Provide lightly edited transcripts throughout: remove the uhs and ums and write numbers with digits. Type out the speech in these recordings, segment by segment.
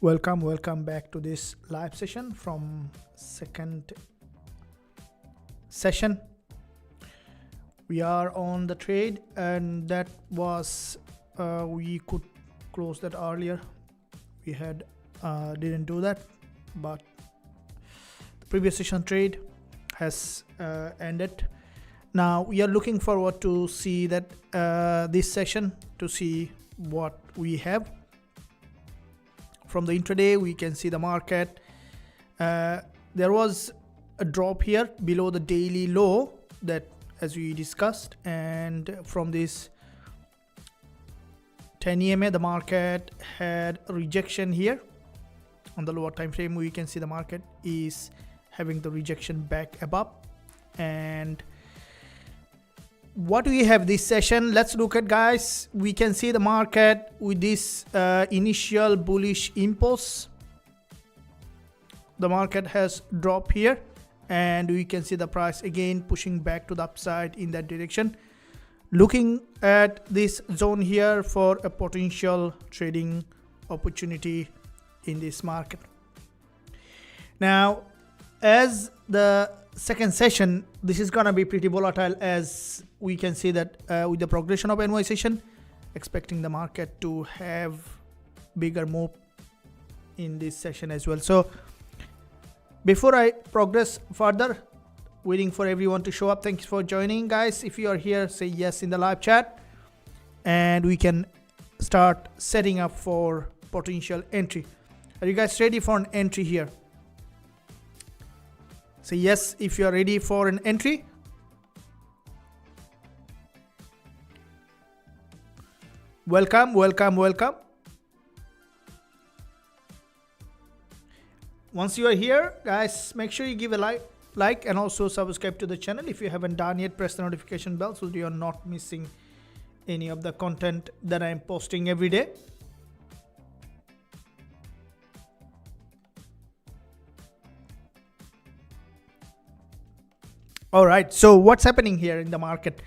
Welcome back to this live session from second session. We are on the trade, and that was we could close that earlier. We had didn't do that, but the previous session trade has ended. Now we are looking forward to see that this session to see what we have. From the intraday, we can see the market. There was a drop here below the daily low that as we discussed, and from this 10 EMA the market had a rejection here. On the lower time frame, we can see the market is having the rejection back above. And what we have this session, let's look at, guys. We can see the market with this initial bullish impulse. The market has dropped here, and we can see the price again pushing back to the upside in that direction, looking at this zone here for a potential trading opportunity in this market. Now, as the second session, this is gonna be pretty volatile, as we can see that with the progression of NY session, expecting the market to have bigger move in this session as well. So before I progress further, waiting for everyone to show up. Thanks for joining, guys. If you are here, say yes in the live chat, and we can start setting up for potential entry. Are you guys ready for an entry here? Say yes if you are ready for an entry. Welcome. Once you are here, guys, make sure you give a like and also subscribe to the channel. If you haven't done yet, press the notification bell so you are not missing any of the content that I am posting every day. All right, so what's happening here in the market?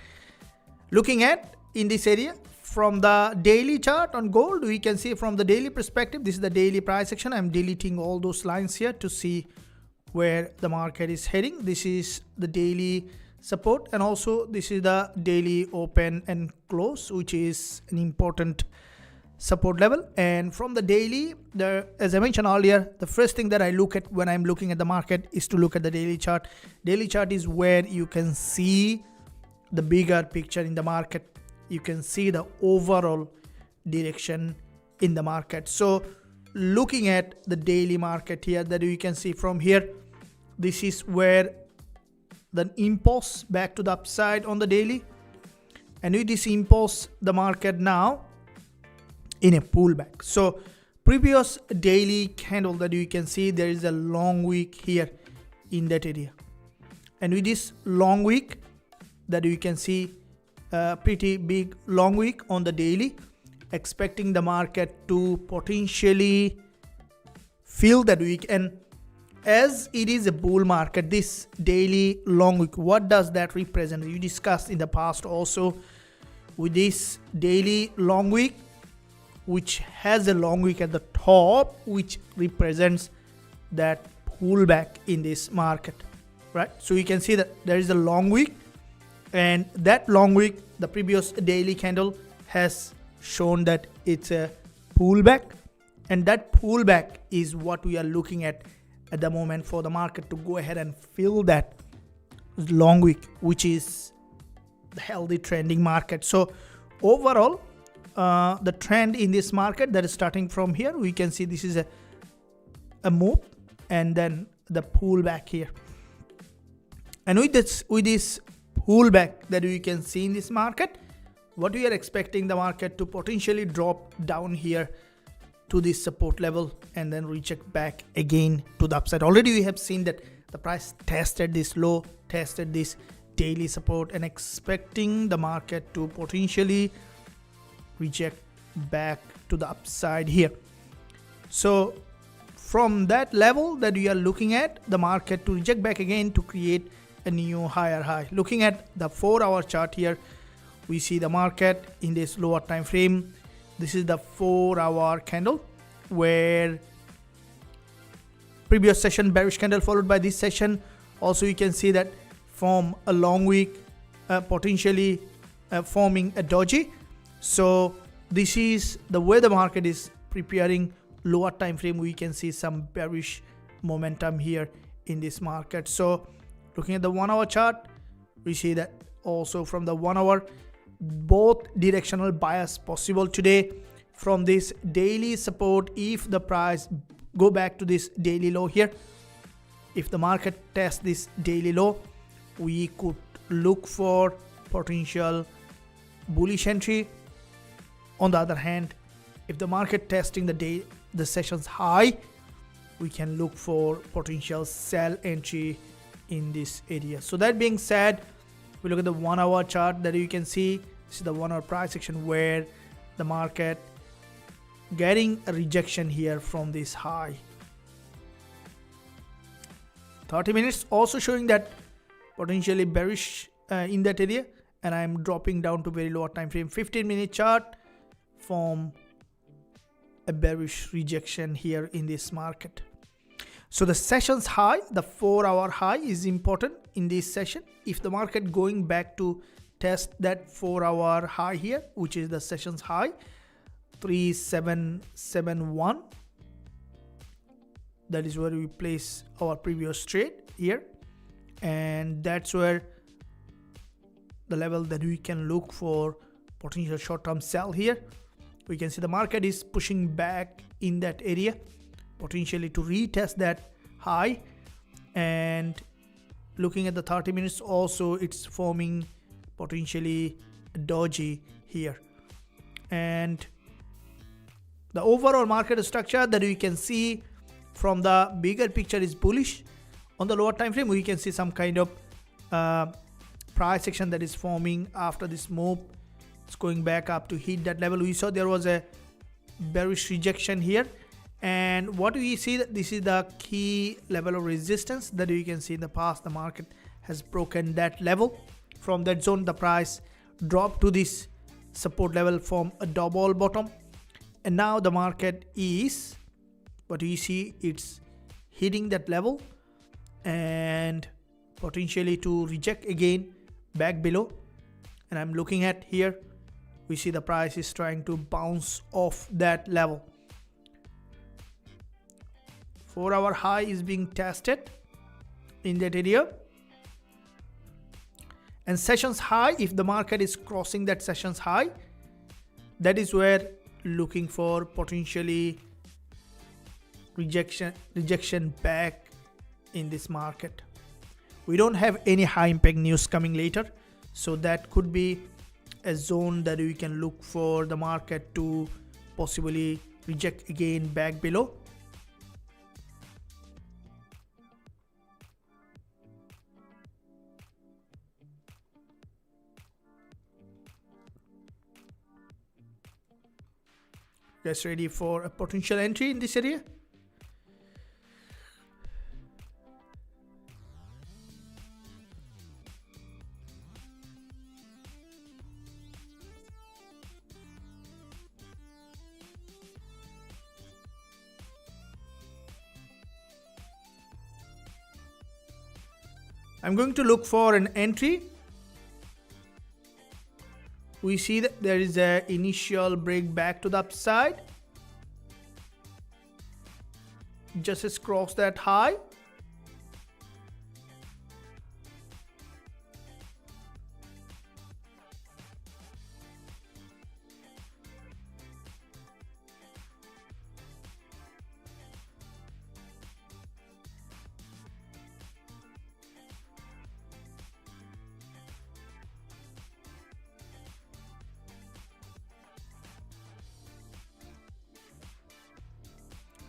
Looking at in this area from the daily chart on gold, we can see from the daily perspective, this is the daily price action. I'm deleting all those lines here to see where the market is heading. This is the daily support, and also this is the daily open and close, which is an important support level. And from the daily, as I mentioned earlier, the first thing that I look at when I'm looking at the market is to look at the daily chart. Daily chart is where you can see the bigger picture in the market. You can see the overall direction in the market. So looking at the daily market here, that you can see from here, this is where the impulse back to the upside on the daily, and with this impulse the market now in a pullback. So previous daily candle that you can see, there is a long wick here in that area, and with this long wick that you can see a pretty big long wick on the daily, expecting the market to potentially fill that wick. And as it is a bull market, this daily long wick, what does that represent? You discussed in the past also with this daily long wick, which has a long wick at the top, which represents that pullback in this market, right? So you can see that there is a long wick, and that long wick, the previous daily candle has shown that it's a pullback, and that pullback is what we are looking at the moment for the market to go ahead and fill that long wick, which is the healthy trending market. So overall, the trend in this market that is starting from here, we can see this is a move, and then the pullback here. And with this pullback that we can see in this market, what we are expecting the market to potentially drop down here to this support level and then reject back again to the upside. Already we have seen that the price tested this low, tested this daily support, and expecting the market to potentially reject back to the upside here. So from that level that we are looking at, the market to reject back again to create a new higher high. Looking at the 4-hour chart here, we see the market in this lower time frame. This is the 4-hour candle where previous session bearish candle followed by this session. Also you can see that from a long week potentially forming a doji. So this is the way the market is preparing. Lower time frame, we can see some bearish momentum here in this market. So looking at the 1 hour chart, we see that also from the 1 hour both directional bias possible today. From this daily support, if the price go back to this daily low here, if the market tests this daily low, we could look for potential bullish entry. On the other hand, if the market testing the session's high, we can look for potential sell entry in this area. So that being said, we look at the 1 hour chart that you can see. This is the 1 hour price action where the market getting a rejection here from this high. 30 minutes also showing that potentially bearish in that area, and I'm dropping down to very lower time frame. 15-minute chart from a bearish rejection here in this market. So the session's high, the 4 hour high, is important in this session. If the market going back to test that 4 hour high here, which is the session's high 3771, that is where we place our previous trade here, and that's where the level that we can look for potential short-term sell here. We can see the market is pushing back in that area potentially to retest that high, and looking at the 30 minutes also, it's forming potentially a doji here. And the overall market structure that we can see from the bigger picture is bullish. On the lower time frame, we can see some kind of price action that is forming after this move. It's going back up to hit that level. We saw there was a bearish rejection here, and what we see that this is the key level of resistance that you can see in the past. The market has broken that level. From that zone, the price dropped to this support level from a double bottom, and now the market is, what you see, it's hitting that level and potentially to reject again back below. And I'm looking at here, we see the price is trying to bounce off that level. 4 hour high is being tested in that area, and sessions high, if the market is crossing that sessions high, that is where looking for potentially rejection back in this market. We don't have any high impact news coming later, so that could be a zone that we can look for the market to possibly reject again back below. Guys, ready for a potential entry in this area? I'm going to look for an entry. We see that there is an initial break back to the upside. Just has crossed that high.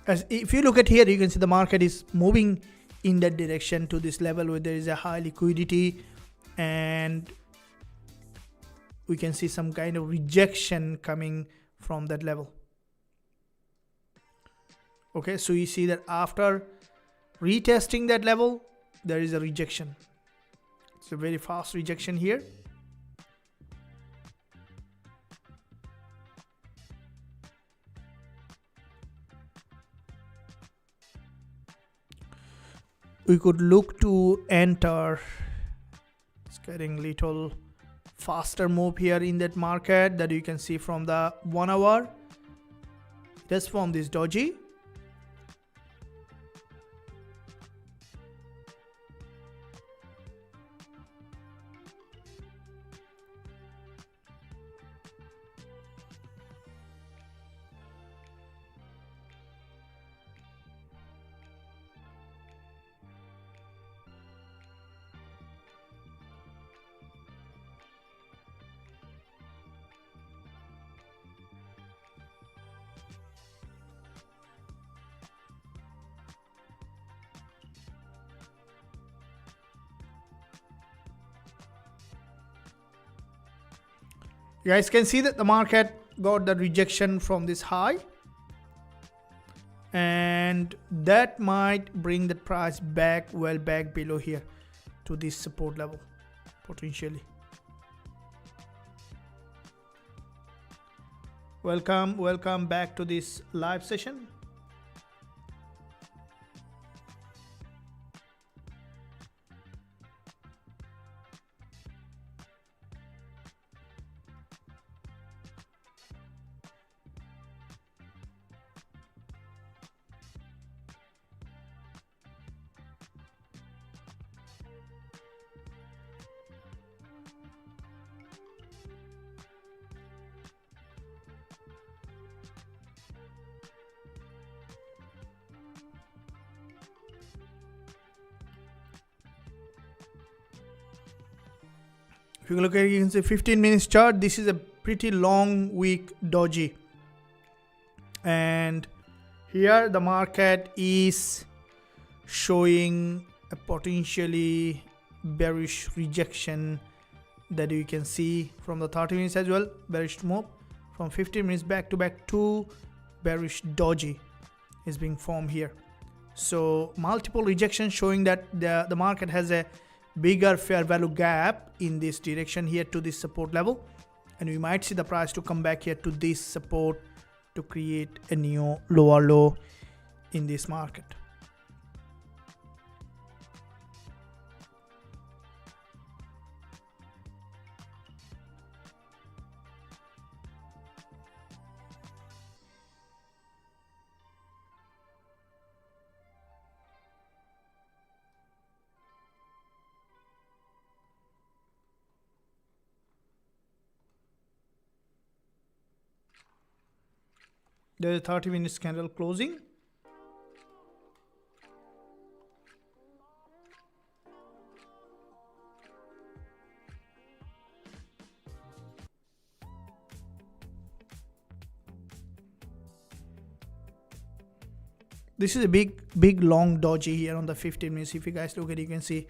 As if you look at here, you can see the market is moving in that direction to this level where there is a high liquidity, and we can see some kind of rejection coming from that level. Okay, so you see that after retesting that level, there is a rejection. It's a very fast rejection here. we could look to enter. It's getting little faster move here in that market that you can see from the 1 hour. It has formed this doji. You guys can see that the market got the rejection from this high, and that might bring the price back, well back below here to this support level potentially. Welcome back to this live session. If you look at it, you can see 15 minutes chart. This is a pretty long week doji, and here the market is showing a potentially bearish rejection that you can see from the 30 minutes as well. Bearish move from 15 minutes back to back to bearish doji is being formed here. So multiple rejections showing that the market has a bigger fair value gap in this direction here to this support level, and we might see the price to come back here to this support to create a new lower low in this market. There's a 30 minutes candle closing. This is a big long doji here on the 15 minutes. If you guys look at it, you can see,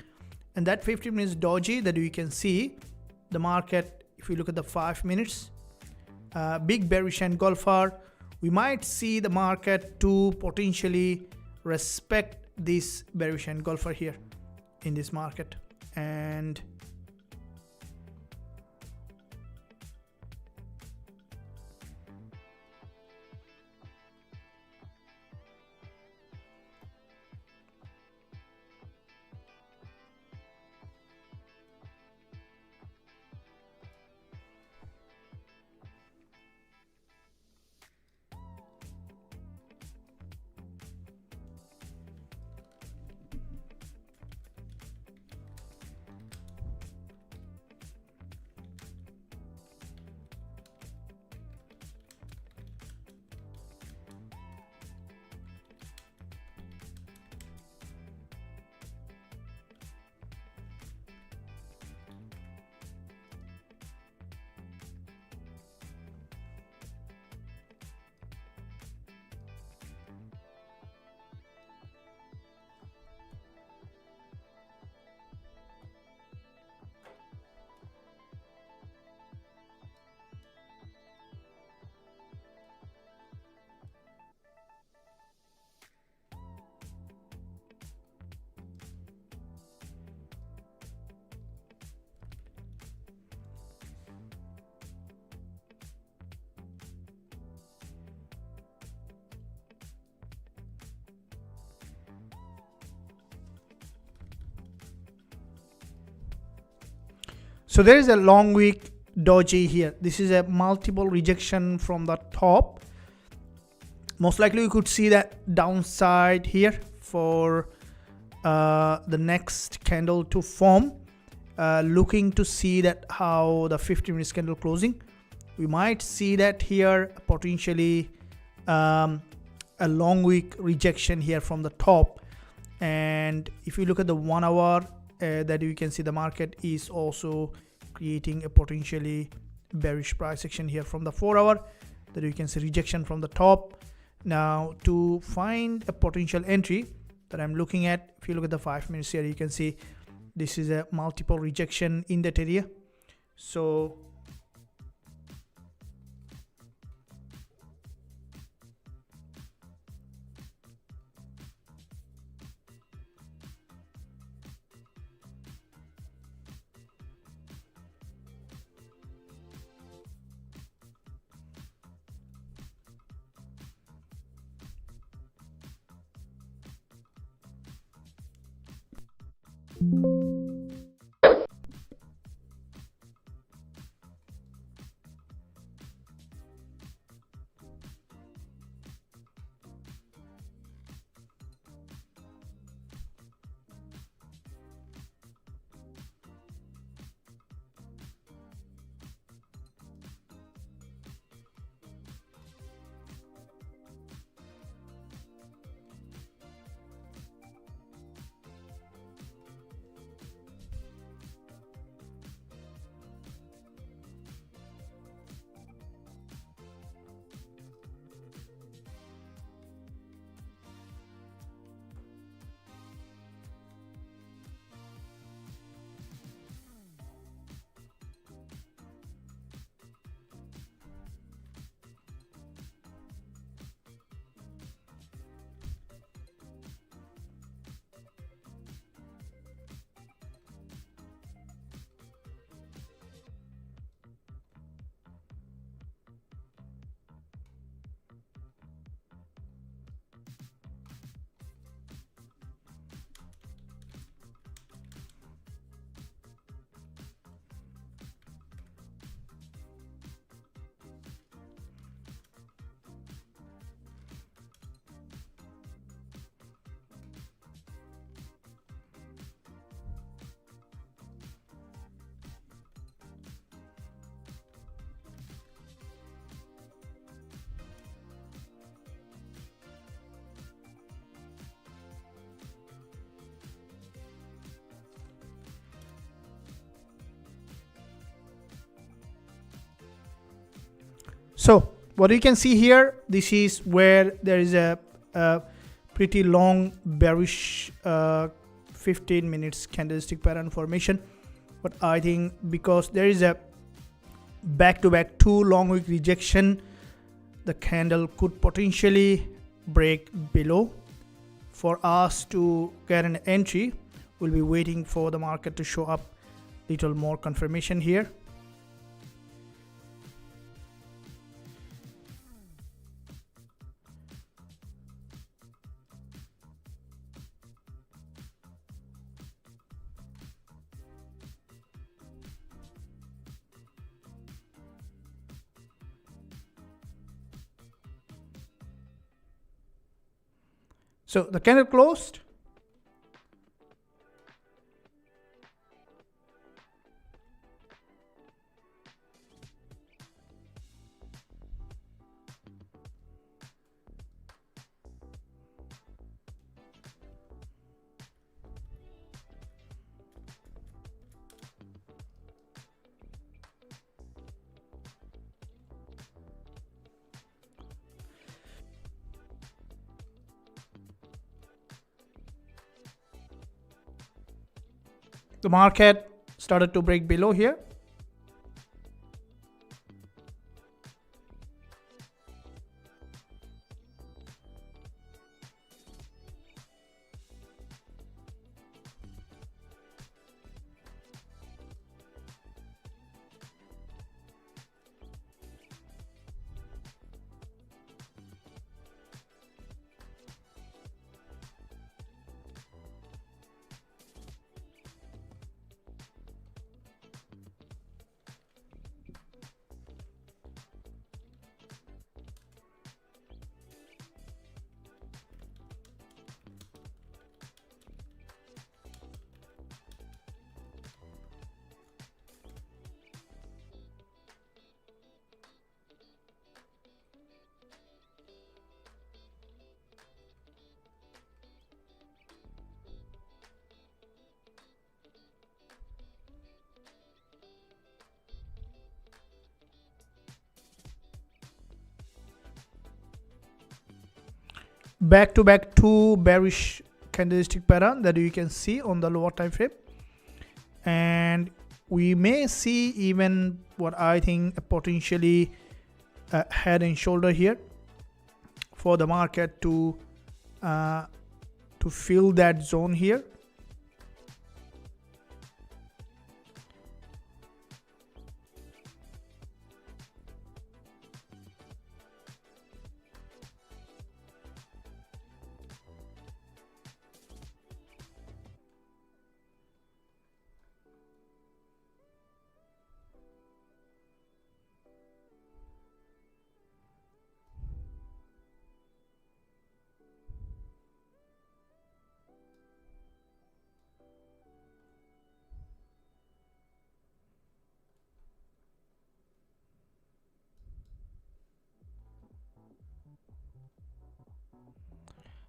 and that 15 minutes doji that you can see the market. If you look at the 5 minutes, big bearish engulfer. We might see the market to potentially respect this bearish engulfer here in this market, and So there is a long wick doji here. This is a multiple rejection from the top. Most likely you could see that downside here for the next candle to form. Looking to see that how the 50 minutes candle closing. We might see that here potentially a long wick rejection here from the top. And if you look at the 1 hour, that you can see the market is also creating a potentially bearish price action here from the 4 hour, that you can see rejection from the top. Now to find a potential entry that I'm looking at, if you look at the 5 minutes here, you can see this is a multiple rejection in that area. So what you can see here, this is where there is a pretty long bearish 15 minutes candlestick pattern formation. But I think because there is a back-to-back 2 long wick rejection, the candle could potentially break below. For us to get an entry, we'll be waiting for the market to show up little more confirmation here. So the candle closed. The market started to break below here. back to back two bearish candlestick pattern that you can see on the lower time frame, and we may see even what I think a potentially head and shoulder here for the market to fill that zone here.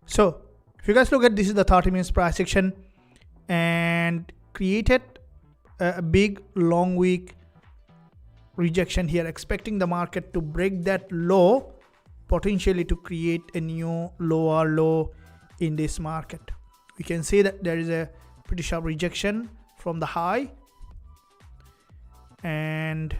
So if you guys look at this, is the 30 minutes price action, and created a big long week rejection here, expecting the market to break that low, potentially to create a new lower low in this market. We can see that there is a pretty sharp rejection from the high, and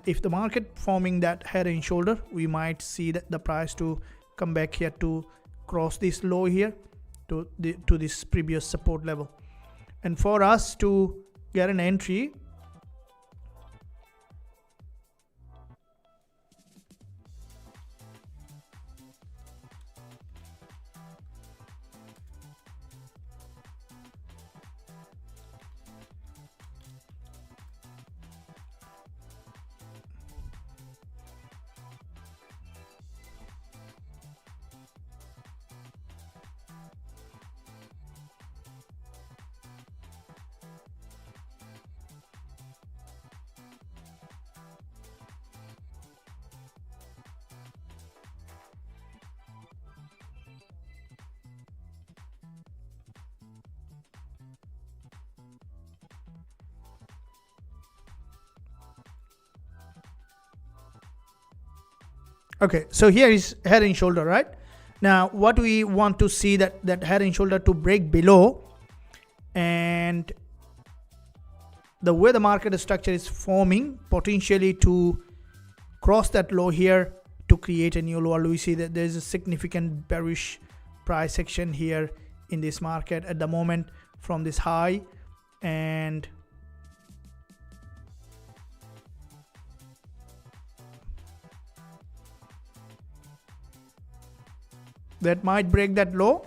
if the market forming that head and shoulder, we might see that the price to come back here to cross this low here to this previous support level. And for us to get an entry, okay, so here is head and shoulder, right? Now what we want to see that head and shoulder to break below, and the way the market structure is forming, potentially to cross that low here to create a new lower. We see that there is a significant bearish price action here in this market at the moment from this high, and that might break that low.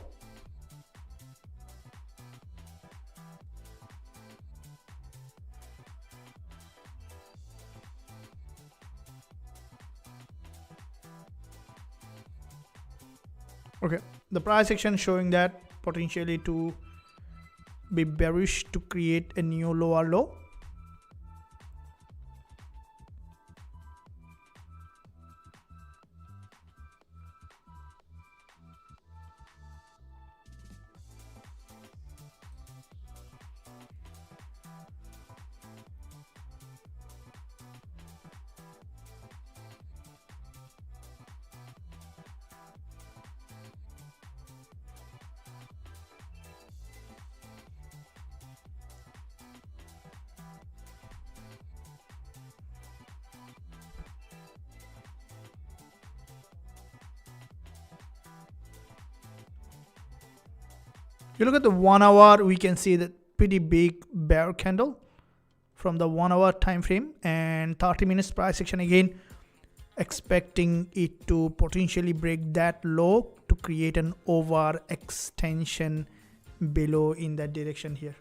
Okay, the price action showing that potentially to be bearish to create a new lower low. You look at the 1 hour, we can see that pretty big bear candle from the 1 hour time frame, and 30 minutes price action again, expecting it to potentially break that low to create an over extension below in that direction here.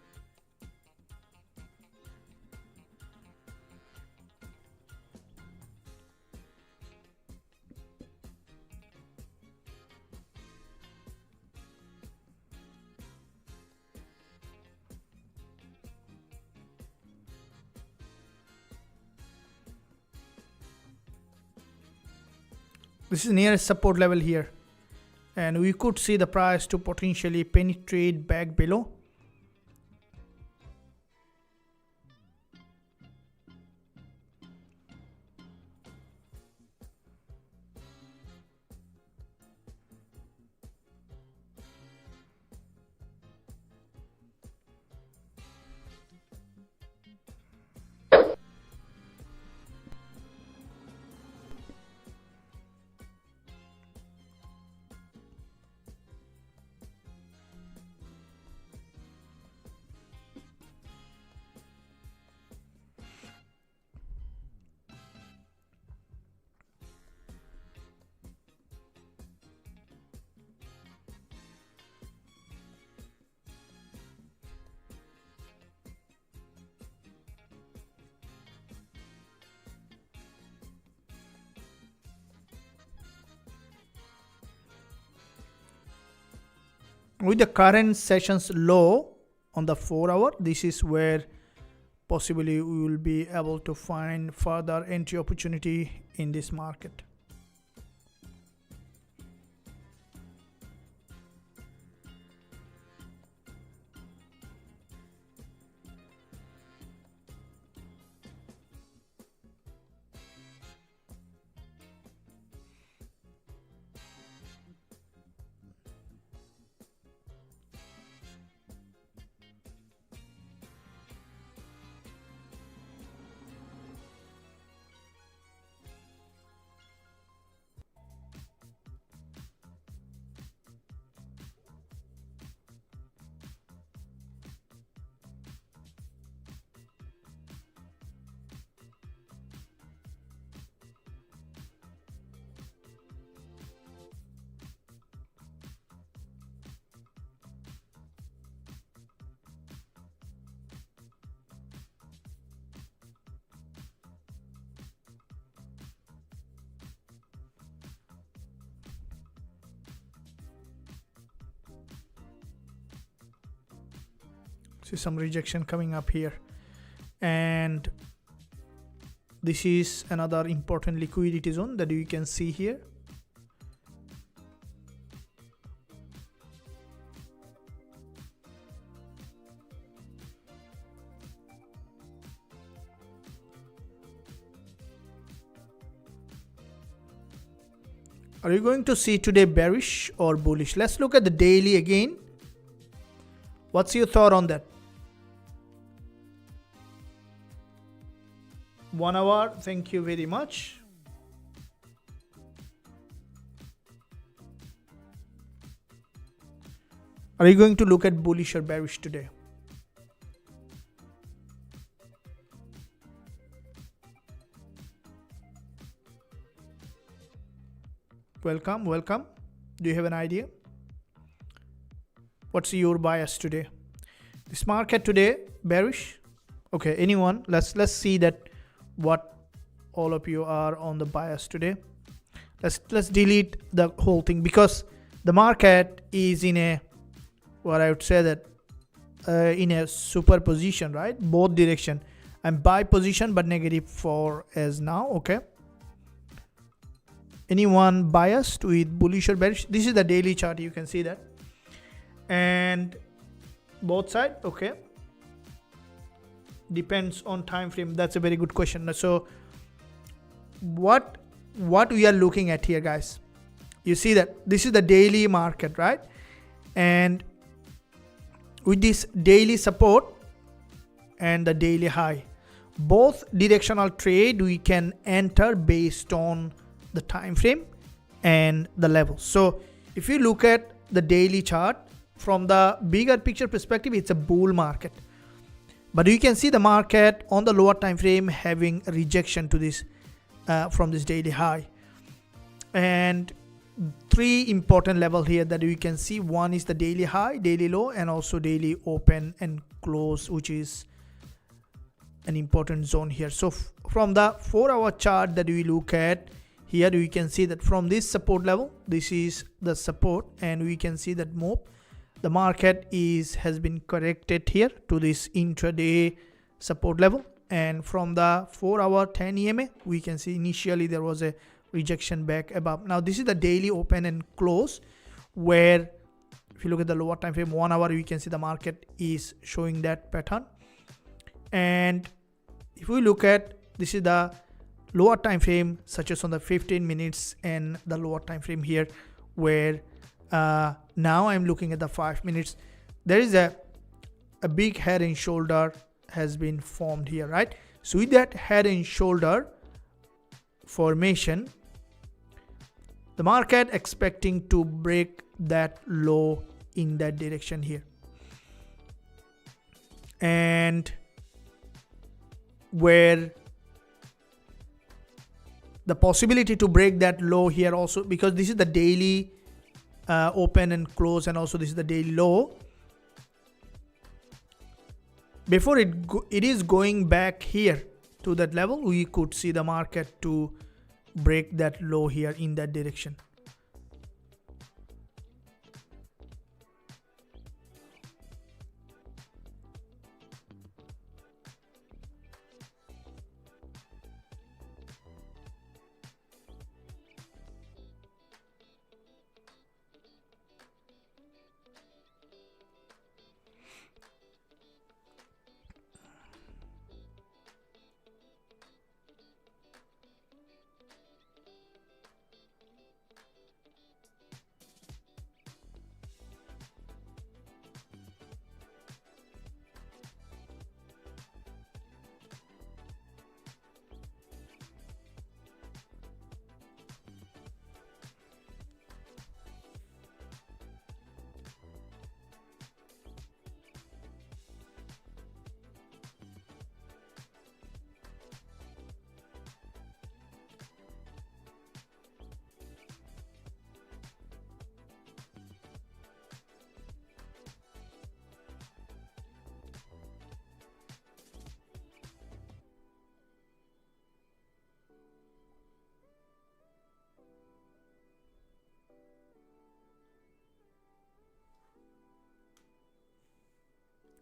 This is nearest support level here, and we could see the price to potentially penetrate back below. with the current session's low on the 4 hour, this is where possibly we will be able to find further entry opportunity in this market. See some rejection coming up here, and this is another important liquidity zone that you can see here. Are you going to see today bearish or bullish? Let's look at the daily again. What's your thought on that? 1 hour, thank you very much. Are you going to look at bullish or bearish today? Welcome, welcome. Do you have an idea? What's your bias today? This market today, bearish? Okay, anyone? Let's see that what all of you are on the bias today. Let's delete the whole thing, because the market is in a, what I would say that in a super position, right? Both direction. I'm buy position but negative for as now. Okay, anyone biased with bullish or bearish? This is the daily chart, you can see that, and both side. Okay, depends on time frame. That's a very good question. So what we are looking at here, guys, you see that this is the daily market, right? And with this daily support and the daily high, both directional trade we can enter based on the time frame and the level. So if you look at the daily chart from the bigger picture perspective, it's a bull market, but you can see the market on the lower time frame having a rejection to this from this daily high, and three important level here that you can see. One is the daily high, daily low, and also daily open and close, which is an important zone here. So from the 4 hour chart that we look at here, you can see that from this support level, this is the support, and we can see that move. The market has been corrected here to this intraday support level, and from the 4 hour 10 EMA, we can see initially there was a rejection back above. Now this is the daily open and close, where if you look at the lower time frame 1 hour, you can see the market is showing that pattern. And if we look at, this is the lower time frame, such as on the 15 minutes and the lower time frame here, where now I'm looking at the 5 minutes. There is a big head and shoulder has been formed here, right? So with that head and shoulder formation, the market expecting to break that low in that direction here, and where the possibility to break that low here also, because this is the daily open and close, and also this is the daily low. Before it is going back here to that level, we could see the market to break that low here in that direction.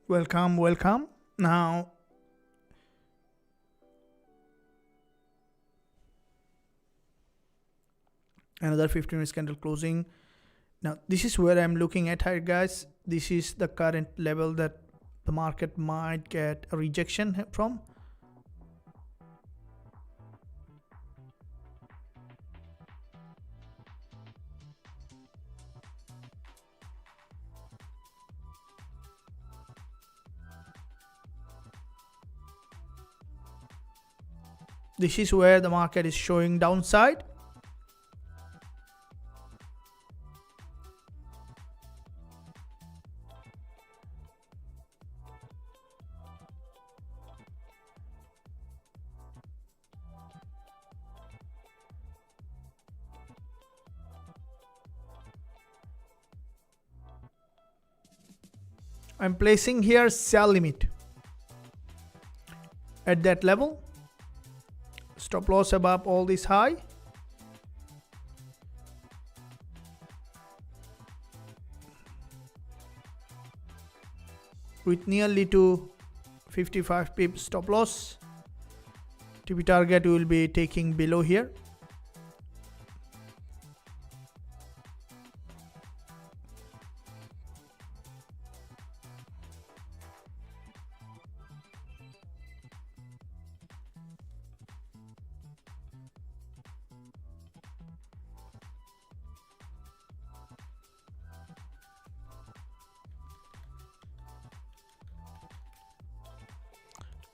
Welcome. Now another 15 minutes candle closing. Now this is where I'm looking at here, guys. This is the current level that the market might get a rejection from. This is where the market is showing downside. I'm placing here sell limit at that level. Stop loss above all this high. With nearly to 55 pips stop loss. TP target we will be taking below here.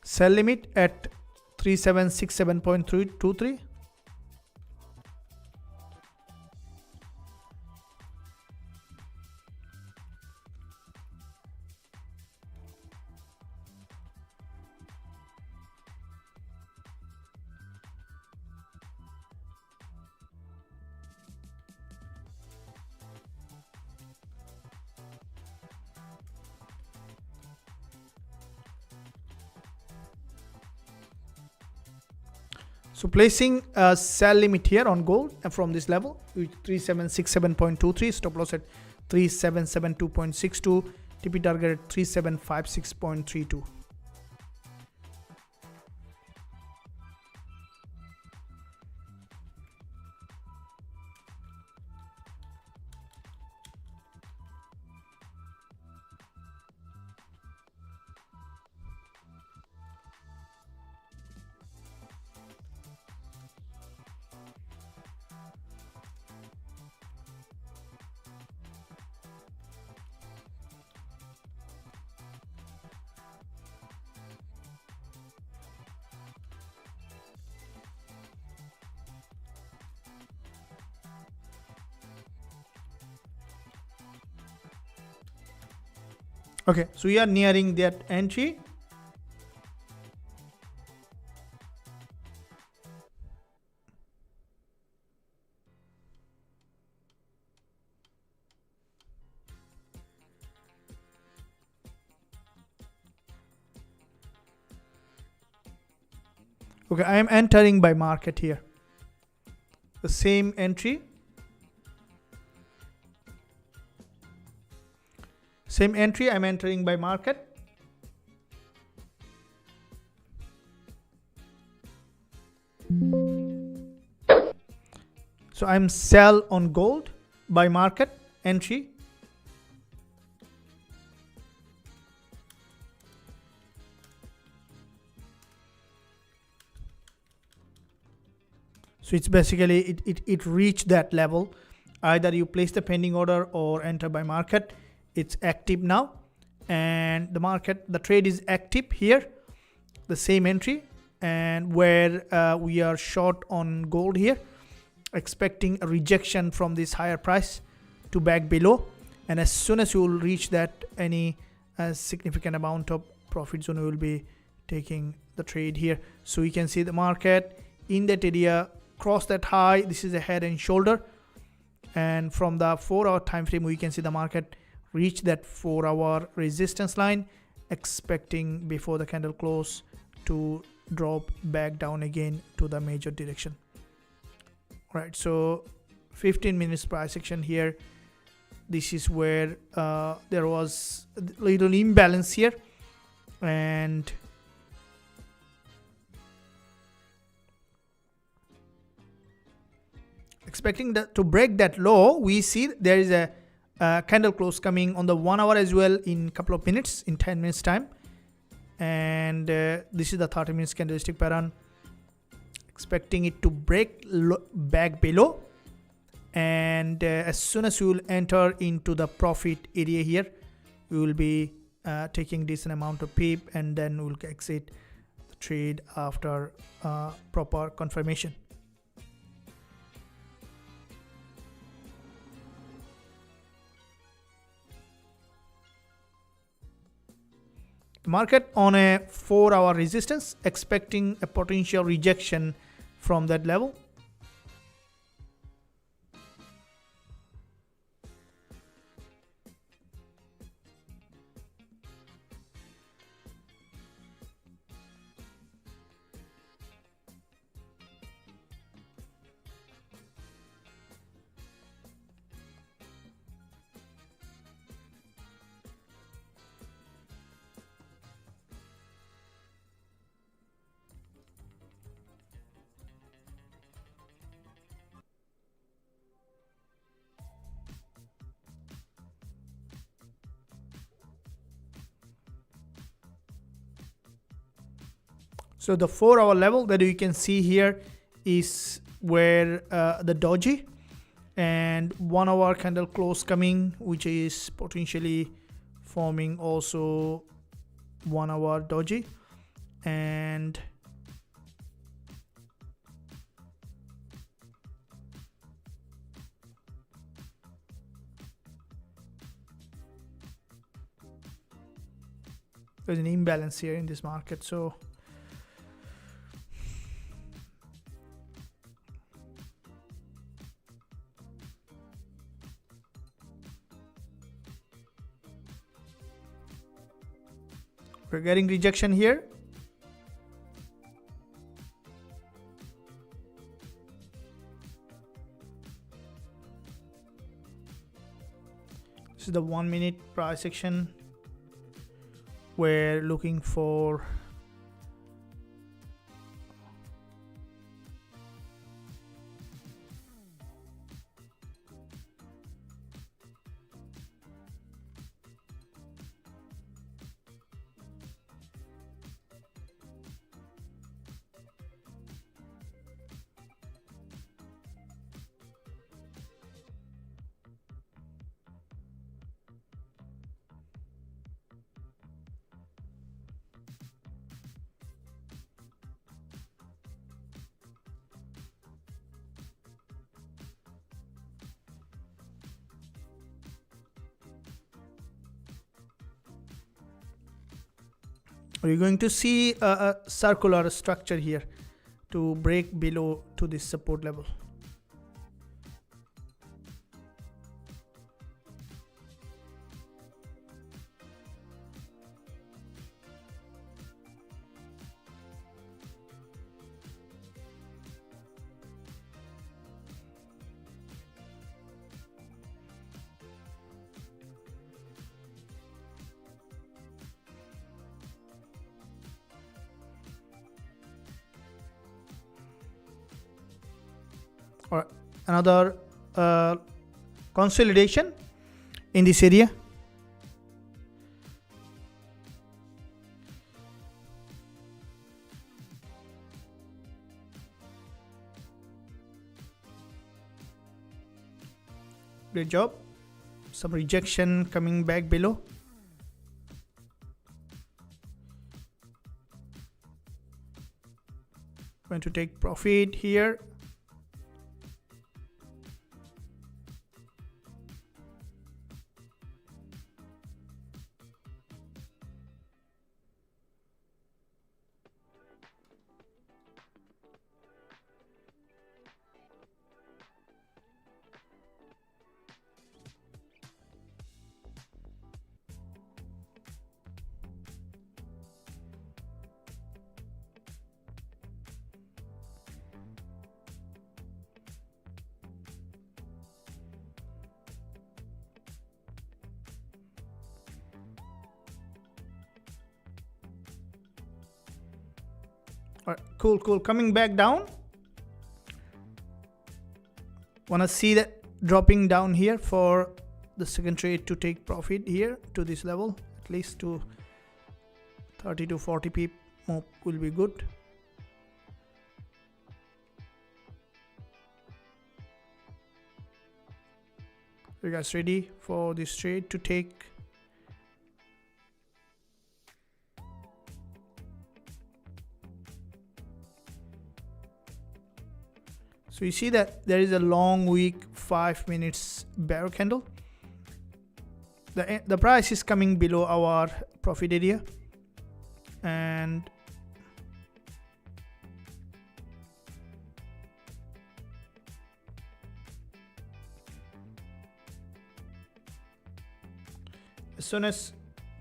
Sell limit at 3767.323. So placing a sell limit here on gold from this level with 3767.23, stop loss at 3772.62, TP target at 3756.32. Okay, so we are nearing that entry. Okay, I am entering by market here. The same entry. Same entry, I'm entering by market. So I'm sell on gold by market entry. So it's basically it reached that level. Either you place the pending order or enter by market. It's active now, and the trade is active here, the same entry, and where we are short on gold here, expecting a rejection from this higher price to back below, and as soon as you will reach that any significant amount of profit zone, we will be taking the trade here. So you can see the market in that area cross that high. This is a head and shoulder, and from the 4-hour time frame we can see the market reach that 4-hour resistance line, expecting before the candle close to drop back down again to the major direction. Right, so 15 minutes price action here. this is where there was a little imbalance here, and expecting that to break that low. We see there is a candle close coming on the 1 hour as well in couple of minutes, in 10 minutes time, and this is the 30 minutes candlestick pattern, expecting it to break back below, and as soon as we will enter into the profit area here, we will be taking decent amount of pip, and then we will exit the trade after proper confirmation. The market on a 4-hour resistance, expecting a potential rejection from that level. So the 4-hour level that you can see here is where the doji, and 1 hour candle close coming, which is potentially forming also 1 hour doji, and there's an imbalance here in this market. So we're getting rejection here. This is the 1 minute price action. We're looking for we're going to see a circular structure here to break below to this support level. Or another consolidation in this area. Great job. Some rejection coming back below. Going to take profit here. All right, cool. Coming back down. Wanna see that dropping down here for the second trade to take profit here to this level, at least to 30 to 40 pip more will be good. You guys ready for this trade to take? So you see that there is a long wick 5 minutes bear candle. The price is coming below our profit area, and as soon as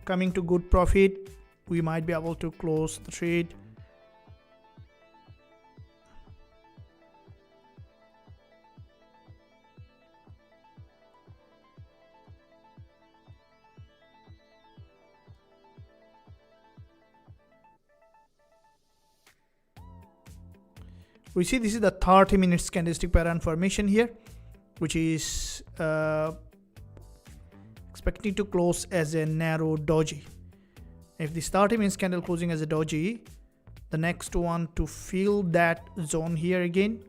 coming to good profit, we might be able to close the trade. We see this is the 30 minutes candlestick pattern formation here, which is expecting to close as a narrow doji. If this 30 minutes candle closing as a doji, the next one to fill that zone here again.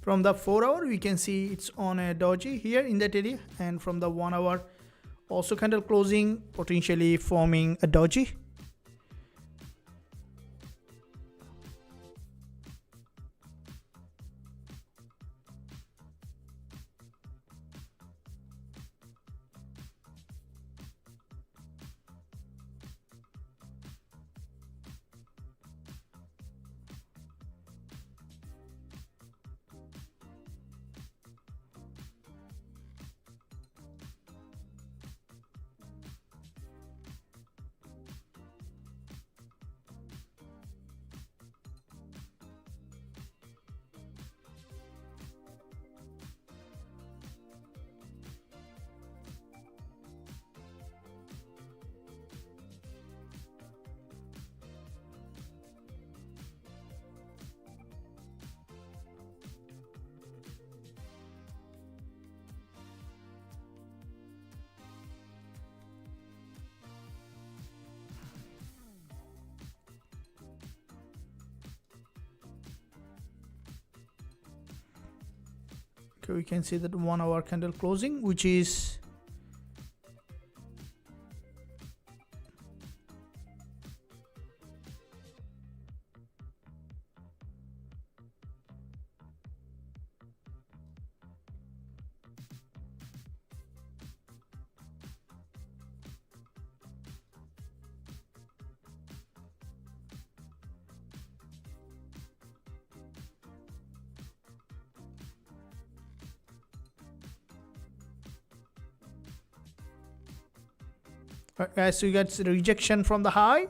From the 4 hour, we can see it's on a doji here in that area, and from the 1 hour, also candle closing, potentially forming a doji. Okay, we can see that 1 hour candle closing, which is guys, so you get rejection from the high.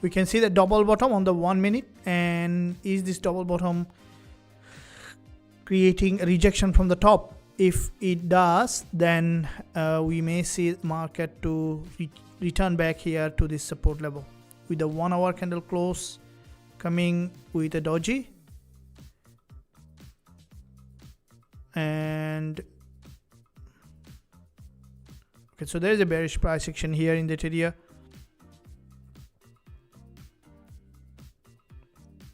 We can see the double bottom on the 1 minute, and is this double bottom creating a rejection from the top. If it does, then we may see market to return back here to this support level with the 1 hour candle close coming with a doji, and okay, so there is a bearish price action here in that area.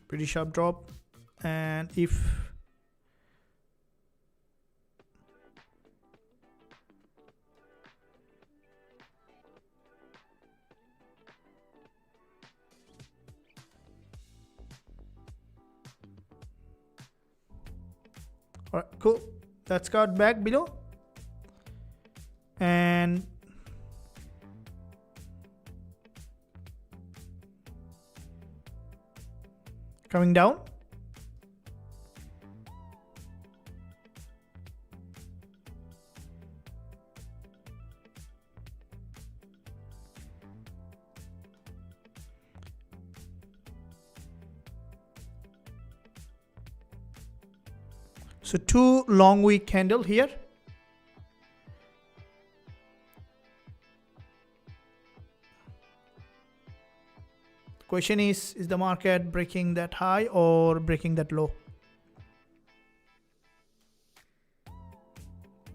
Pretty sharp drop, and if all right, cool, let's cut back below and coming down. So 2 long wick candle here. Question is the market breaking that high or breaking that low?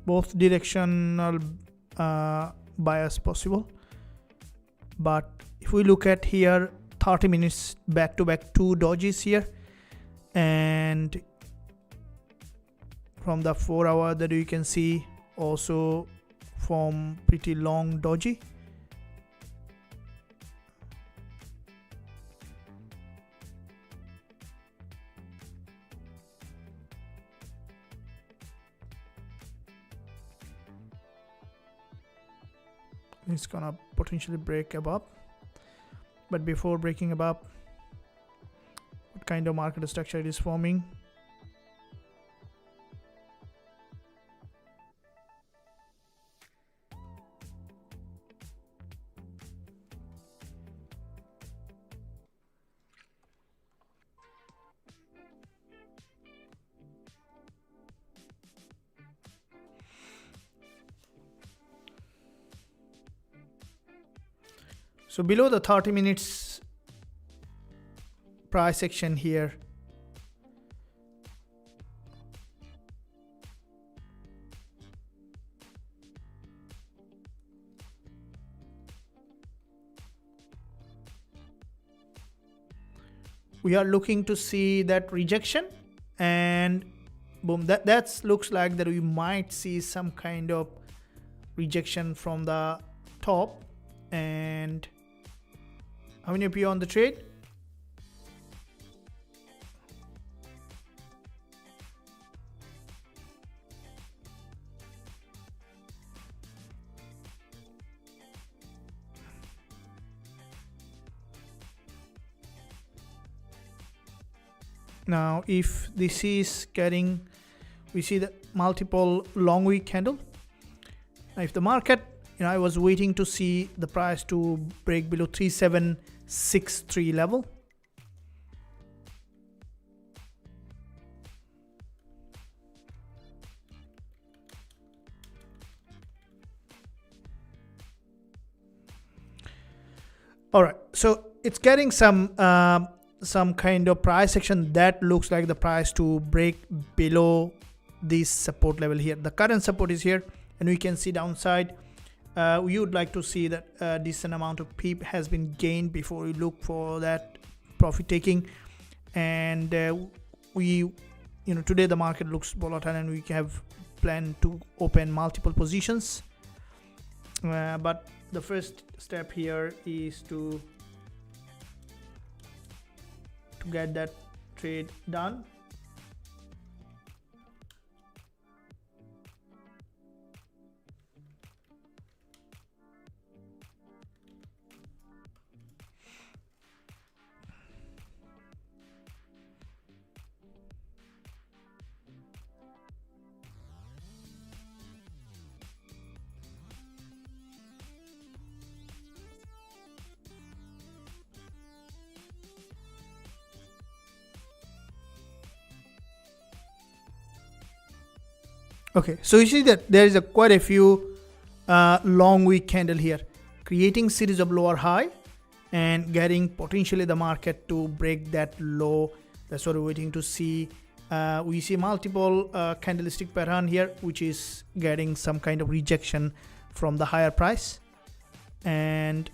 Both directional bias possible, but if we look at here 30 minutes back to back 2 dojis here, and from the 4 hour that you can see also from pretty long doji. It's gonna potentially break above, but before breaking above, what kind of market structure it is forming? So below the 30 minutes price action here, we are looking to see that rejection, and boom, that looks like that we might see some kind of rejection from the top. And how many of you on the trade? Now if this is getting, we see the multiple long wick candle. Now if the market, I was waiting to see the price to break below 3763 level. All right, so it's getting some kind of price action that looks like the price to break below this support level here. The current support is here, and we can see downside. We would like to see that a decent amount of PEEP has been gained before we look for that profit taking. And today the market looks volatile, and we have planned to open multiple positions. But the first step here is to get that trade done. Okay, so you see that there is quite a few long wick candle here, creating series of lower high and getting potentially the market to break that low. That's what we're waiting to see. We see multiple candlestick pattern here, which is getting some kind of rejection from the higher price, and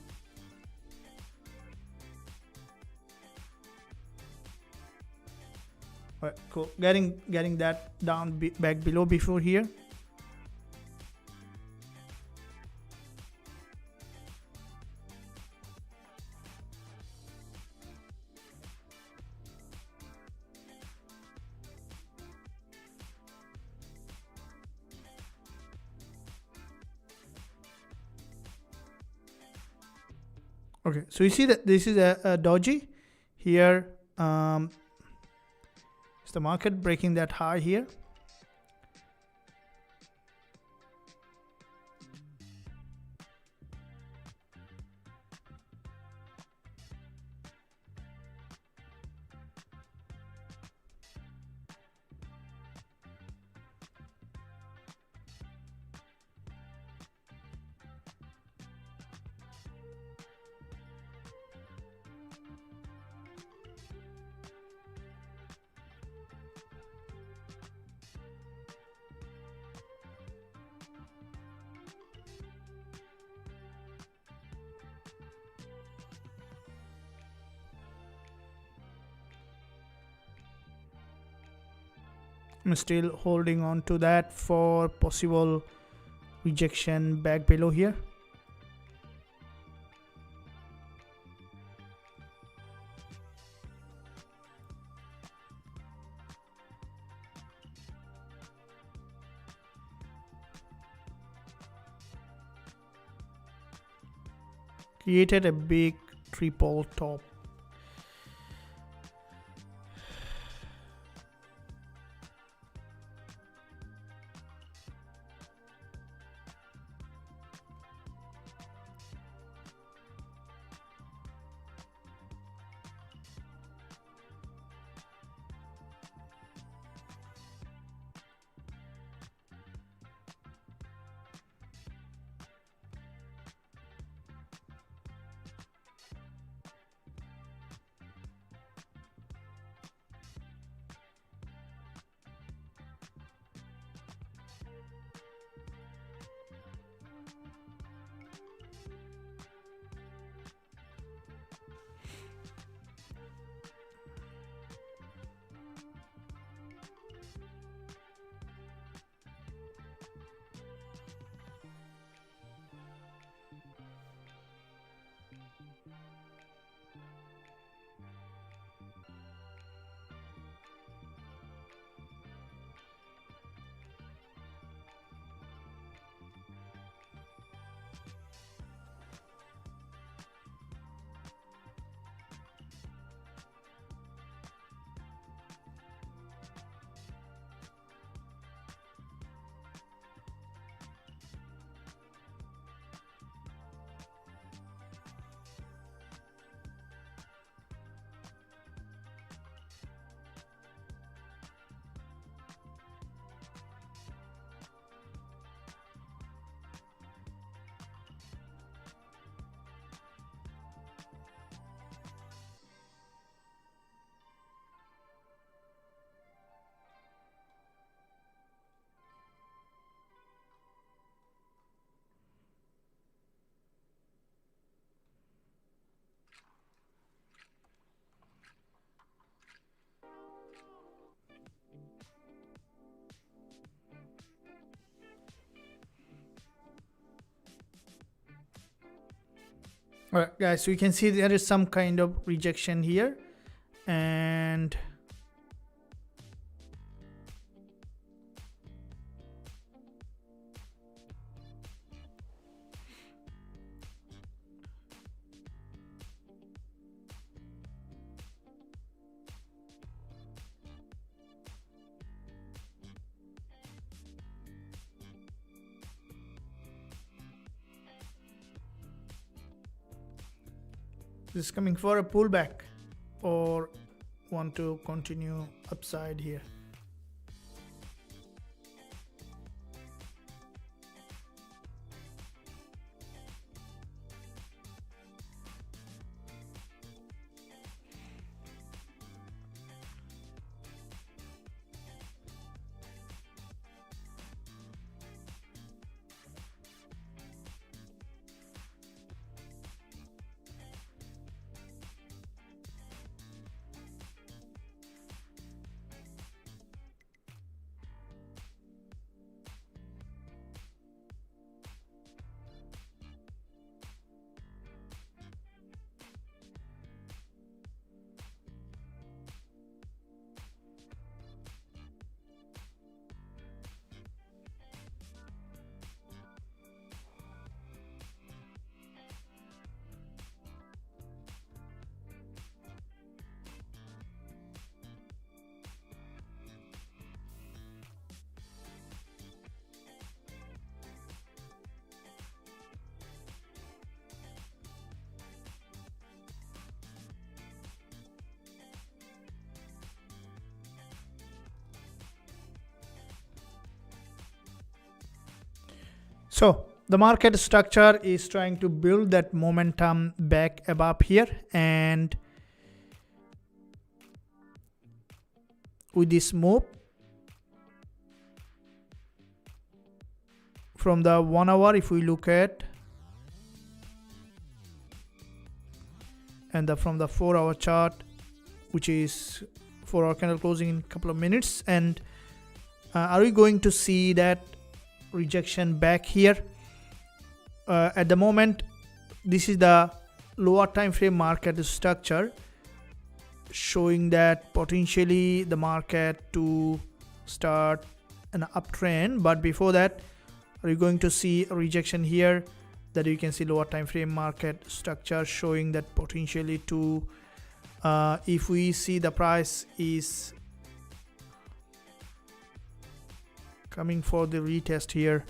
alright, cool. Getting that down back below before here. Okay, so you see that this is a doji here. Is the market breaking that high here? I'm still holding on to that for possible rejection back below here. Created a big triple top. Alright guys, so you can see there is some kind of rejection here, and this is coming for a pullback or want to continue upside here. So the market structure is trying to build that momentum back above here, and with this move from the 1 hour, if we look at, and from the 4 hour chart, which is 4 hour candle closing in a couple of minutes, and are we going to see that rejection back here? At the moment, this is the lower time frame market structure, showing that potentially the market to start an uptrend. But before that, are you going to see a rejection here? That you can see lower time frame market structure showing that potentially to if we see the price is coming for the retest here,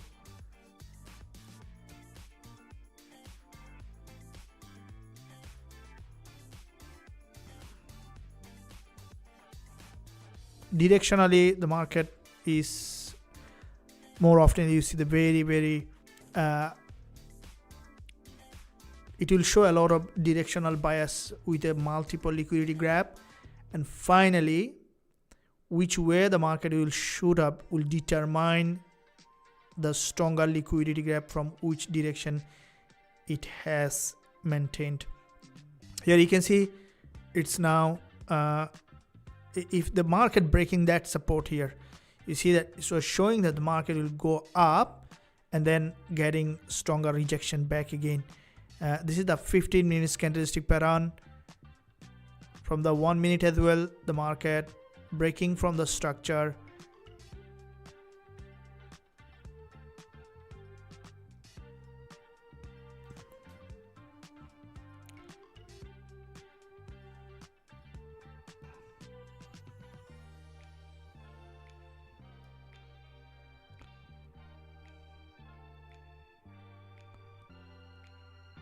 directionally the market is more often you see the very it will show a lot of directional bias with a multiple liquidity grab, and finally which way the market will shoot up will determine the stronger liquidity grab from which direction it has maintained. Here you can see it's now if the market breaking that support here, you see that so showing that the market will go up and then getting stronger rejection back again. This is the 15 minutes candlestick pattern. From the 1 minute as well, the market breaking from the structure.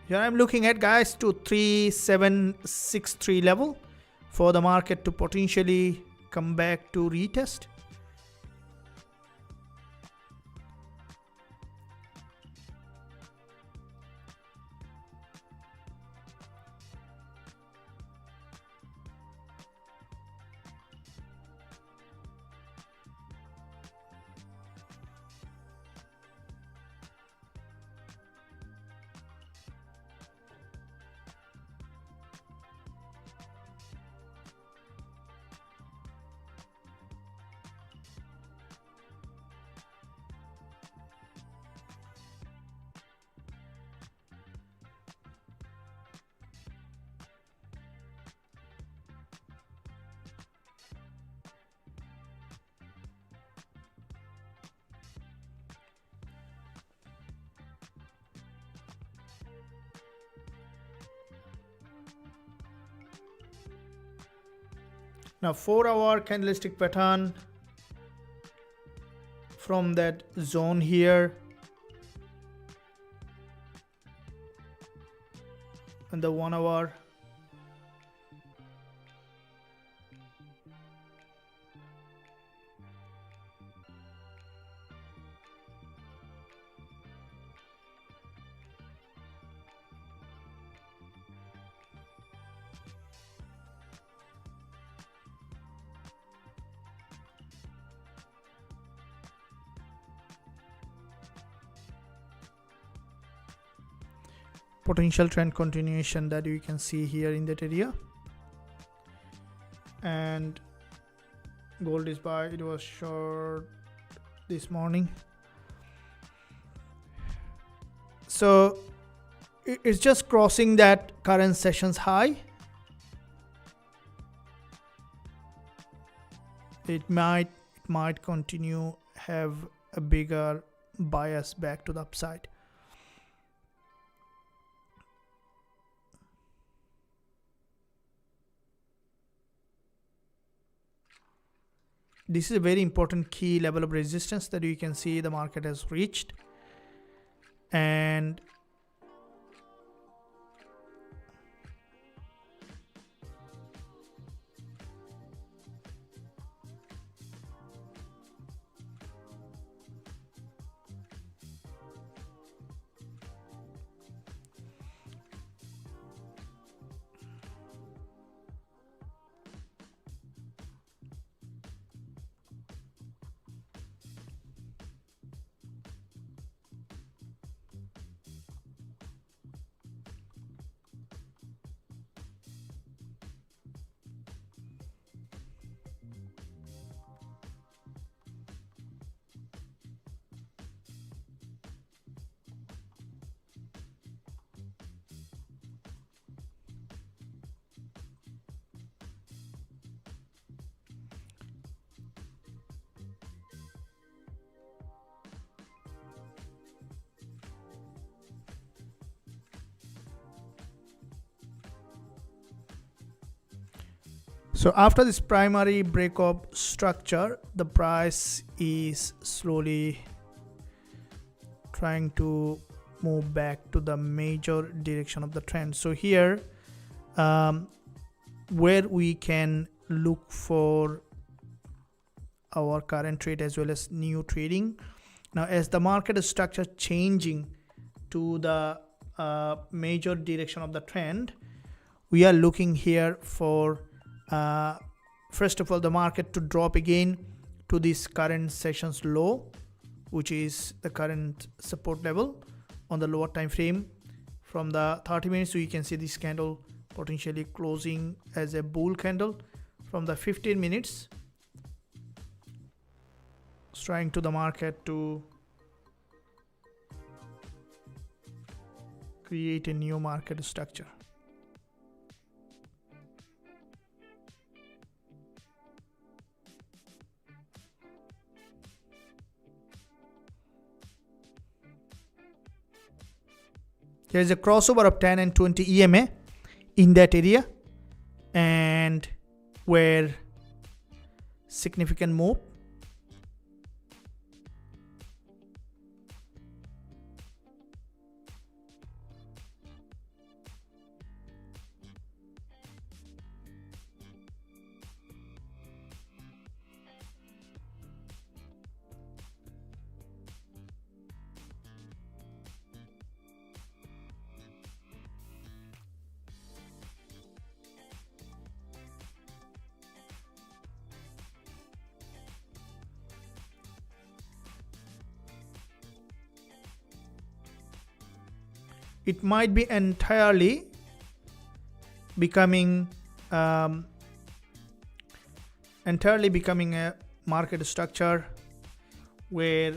Here I'm looking at, guys, to 3763 level for the market to potentially come back to retest. Now 4 hour candlestick pattern from that zone here, and the 1 hour. Potential trend continuation that you can see here in that area. And gold is buy, it was short this morning. So it's just crossing that current session's high. It might continue have a bigger bias back to the upside. This is a very important key level of resistance that you can see the market has reached, and So after this primary breakup structure, the price is slowly trying to move back to the major direction of the trend. So here where we can look for our current trade as well as new trading. Now as the market structure changing to the major direction of the trend, we are looking here for first of all the market to drop again to this current session's low, which is the current support level on the lower time frame. From the 30 minutes, so you can see this candle potentially closing as a bull candle. From the 15 minutes, it's trying to the market to create a new market structure. There is a crossover of 10 and 20 EMA in that area, and where significant move. It might be entirely becoming a market structure where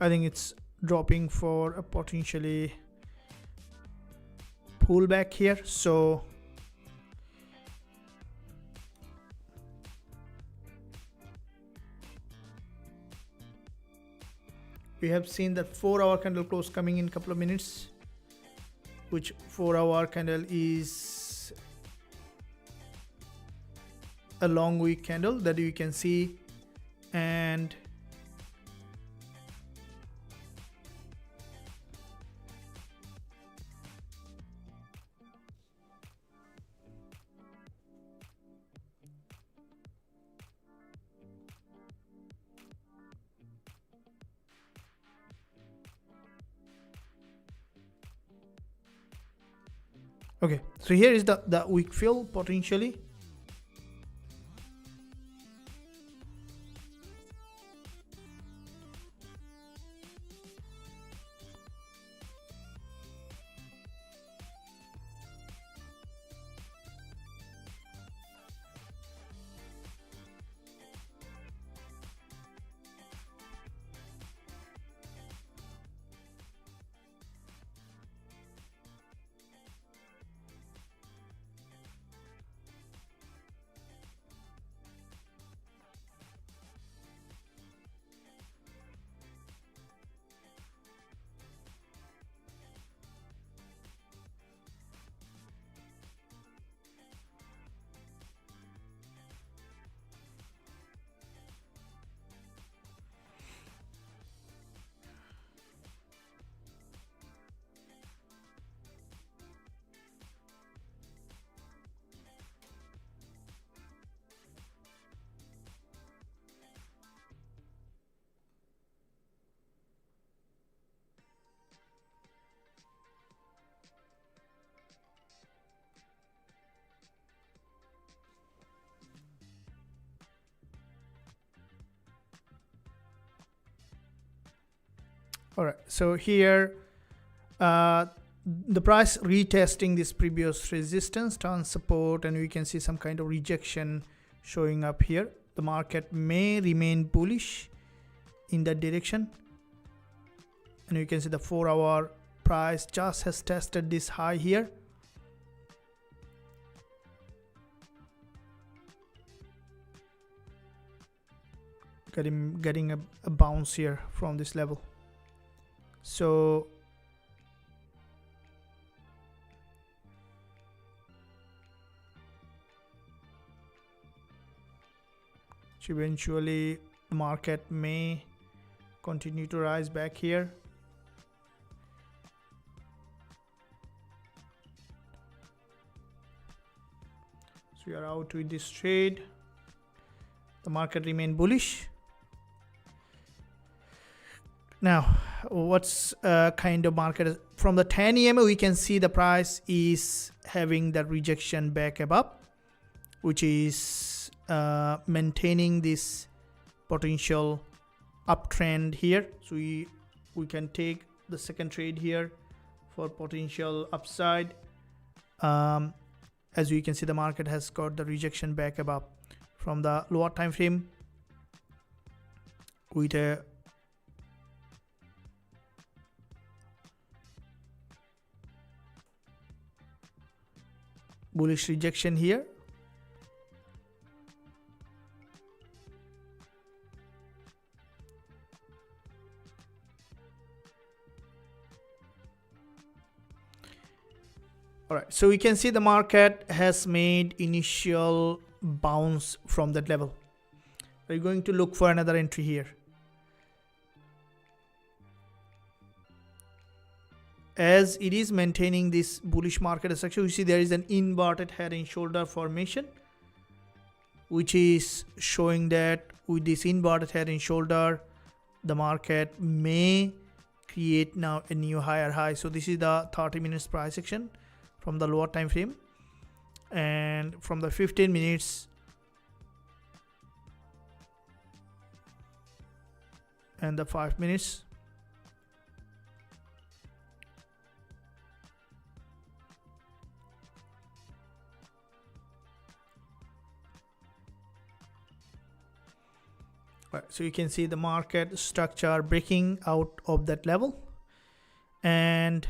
I think it's dropping for a potentially pullback here. So we have seen that 4-hour candle close coming in a couple of minutes, which 4-hour candle is a long wick candle that you can see, and okay, so here is the wick fill potentially. All right, so here the price retesting this previous resistance, turn support, and we can see some kind of rejection showing up here. The market may remain bullish in that direction, and you can see the 4-hour price just has tested this high here. Getting a bounce here from this level. So eventually the market may continue to rise back here. So we are out with this trade. The market remain bullish. Now, what's kind of market? From the 10 EMA, we can see the price is having the rejection back above, which is maintaining this potential uptrend here. So we can take the second trade here for potential upside. As you can see, the market has got the rejection back above from the lower time frame with a bullish rejection here. All right, so we can see the market has made initial bounce from that level. We're going to look for another entry here. As it is maintaining this bullish market structure, you see there is an inverted head and shoulder formation, which is showing that with this inverted head and shoulder, the market may create now a new higher high. So this is the 30 minutes price action from the lower time frame, and from the 15 minutes and the 5 minutes. So you can see the market structure breaking out of that level, and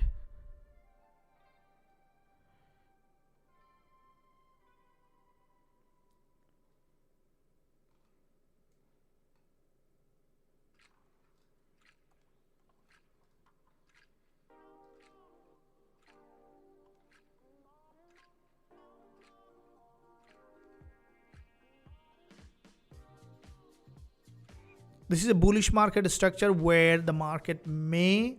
this is a bullish market structure where the market may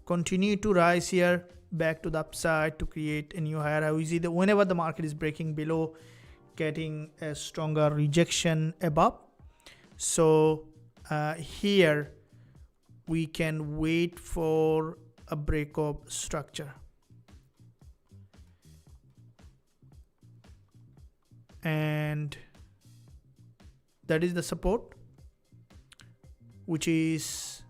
continue to rise here back to the upside to create a new higher high. We see that whenever the market is breaking below, getting a stronger rejection above. So here we can wait for a break of structure, and that is the support, which is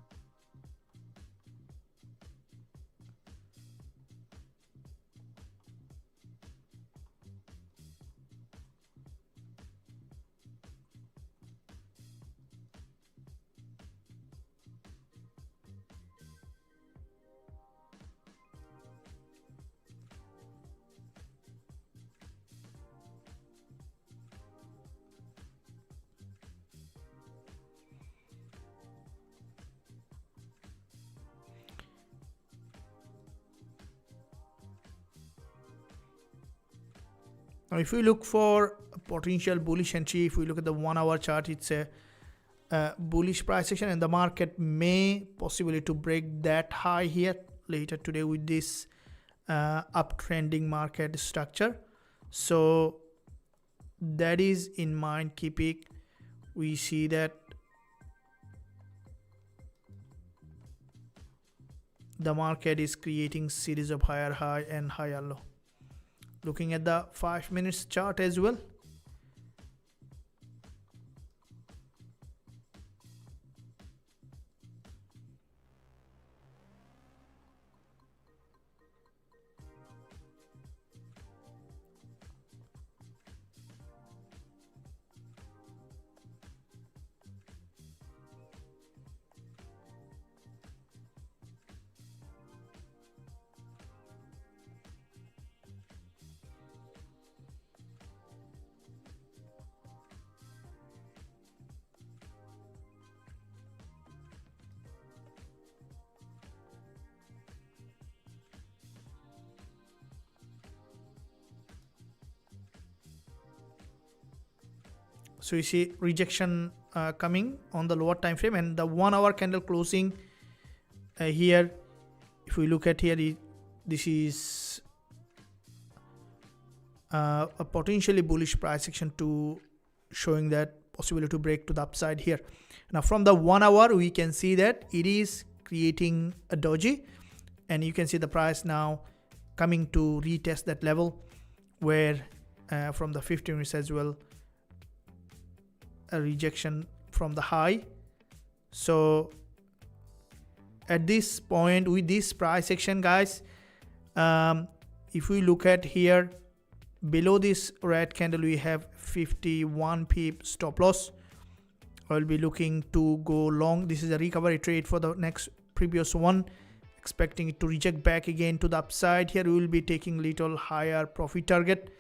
now if we look for a potential bullish entry, if we look at the 1 hour chart, it's a bullish price action, and the market may possibly to break that high here later today with this uptrending market structure. So that is in mind. Keep it. We see that the market is creating series of higher high and higher low. Looking at the 5 minutes chart as well, So you see rejection coming on the lower time frame, and the 1 hour candle closing here, if we look at here, this is a potentially bullish price action to showing that possibility to break to the upside here. Now from the 1 hour we can see that it is creating a doji, and you can see the price now coming to retest that level, where from the 15 minutes as well, a rejection from the high. So at this point with this price action, guys, if we look at here below this red candle, we have 51 pip stop loss. I'll be looking to go long. This is a recovery trade for the next previous one, expecting it to reject back again to the upside. Here we will be taking little higher profit target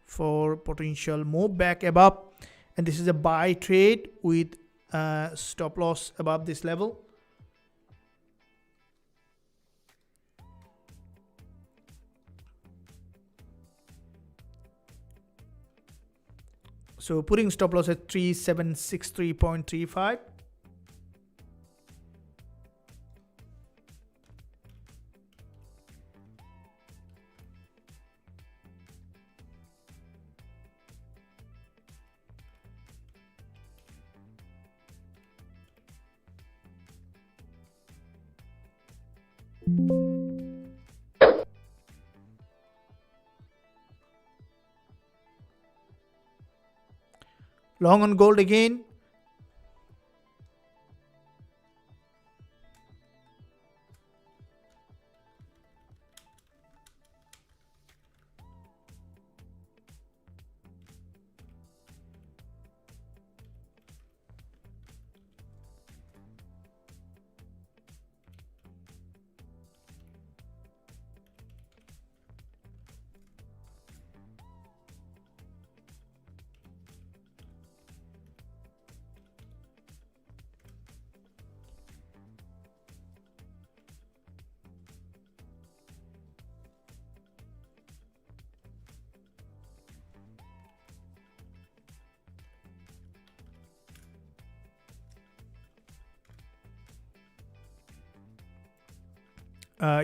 for potential move back above, and this is a buy trade with stop loss above this level. So putting stop loss at 3763.35. Long on gold again.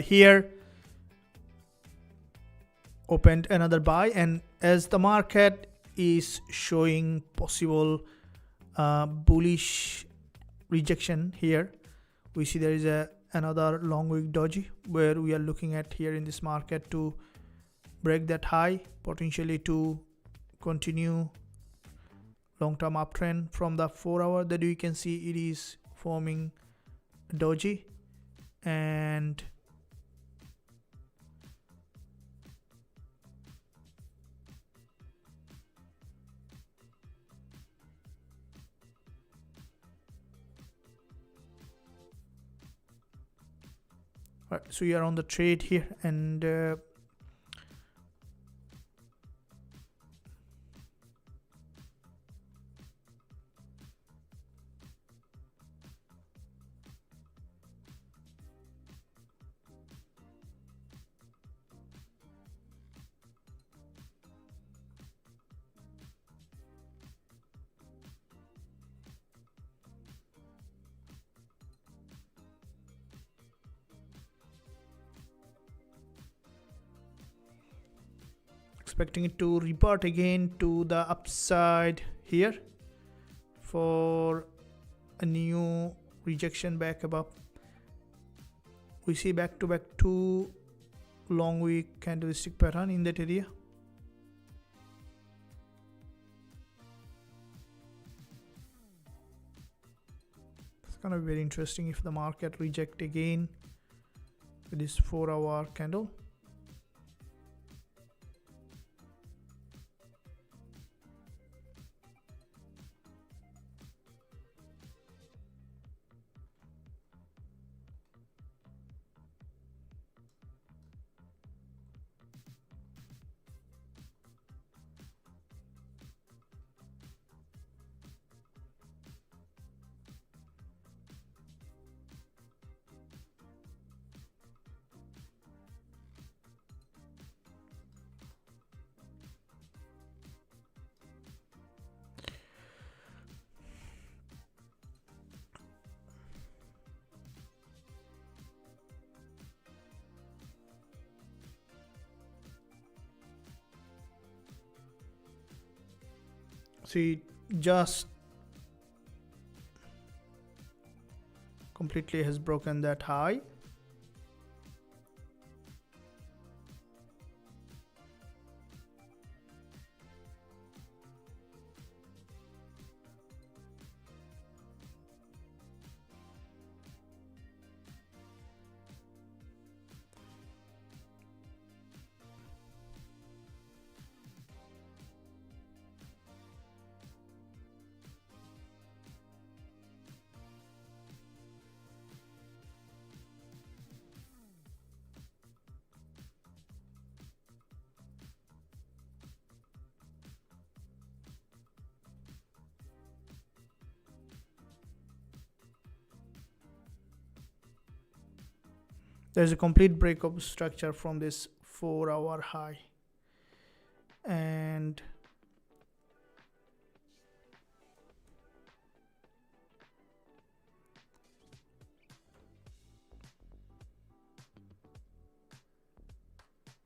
Here opened another buy, and as the market is showing possible bullish rejection here, we see there is another long wick doji where we are looking at here in this market to break that high, potentially to continue long-term uptrend. From the 4 hour that we can see it is forming a doji, and right, so we are on the trade here, and expecting it to revert again to the upside here for a new rejection back above. We see back to back 2 long wick candlestick pattern in that area. It's gonna be very interesting if the market reject again with this 4 hour candle. See, just completely has broken that high. There's a complete break of structure from this 4-hour high, and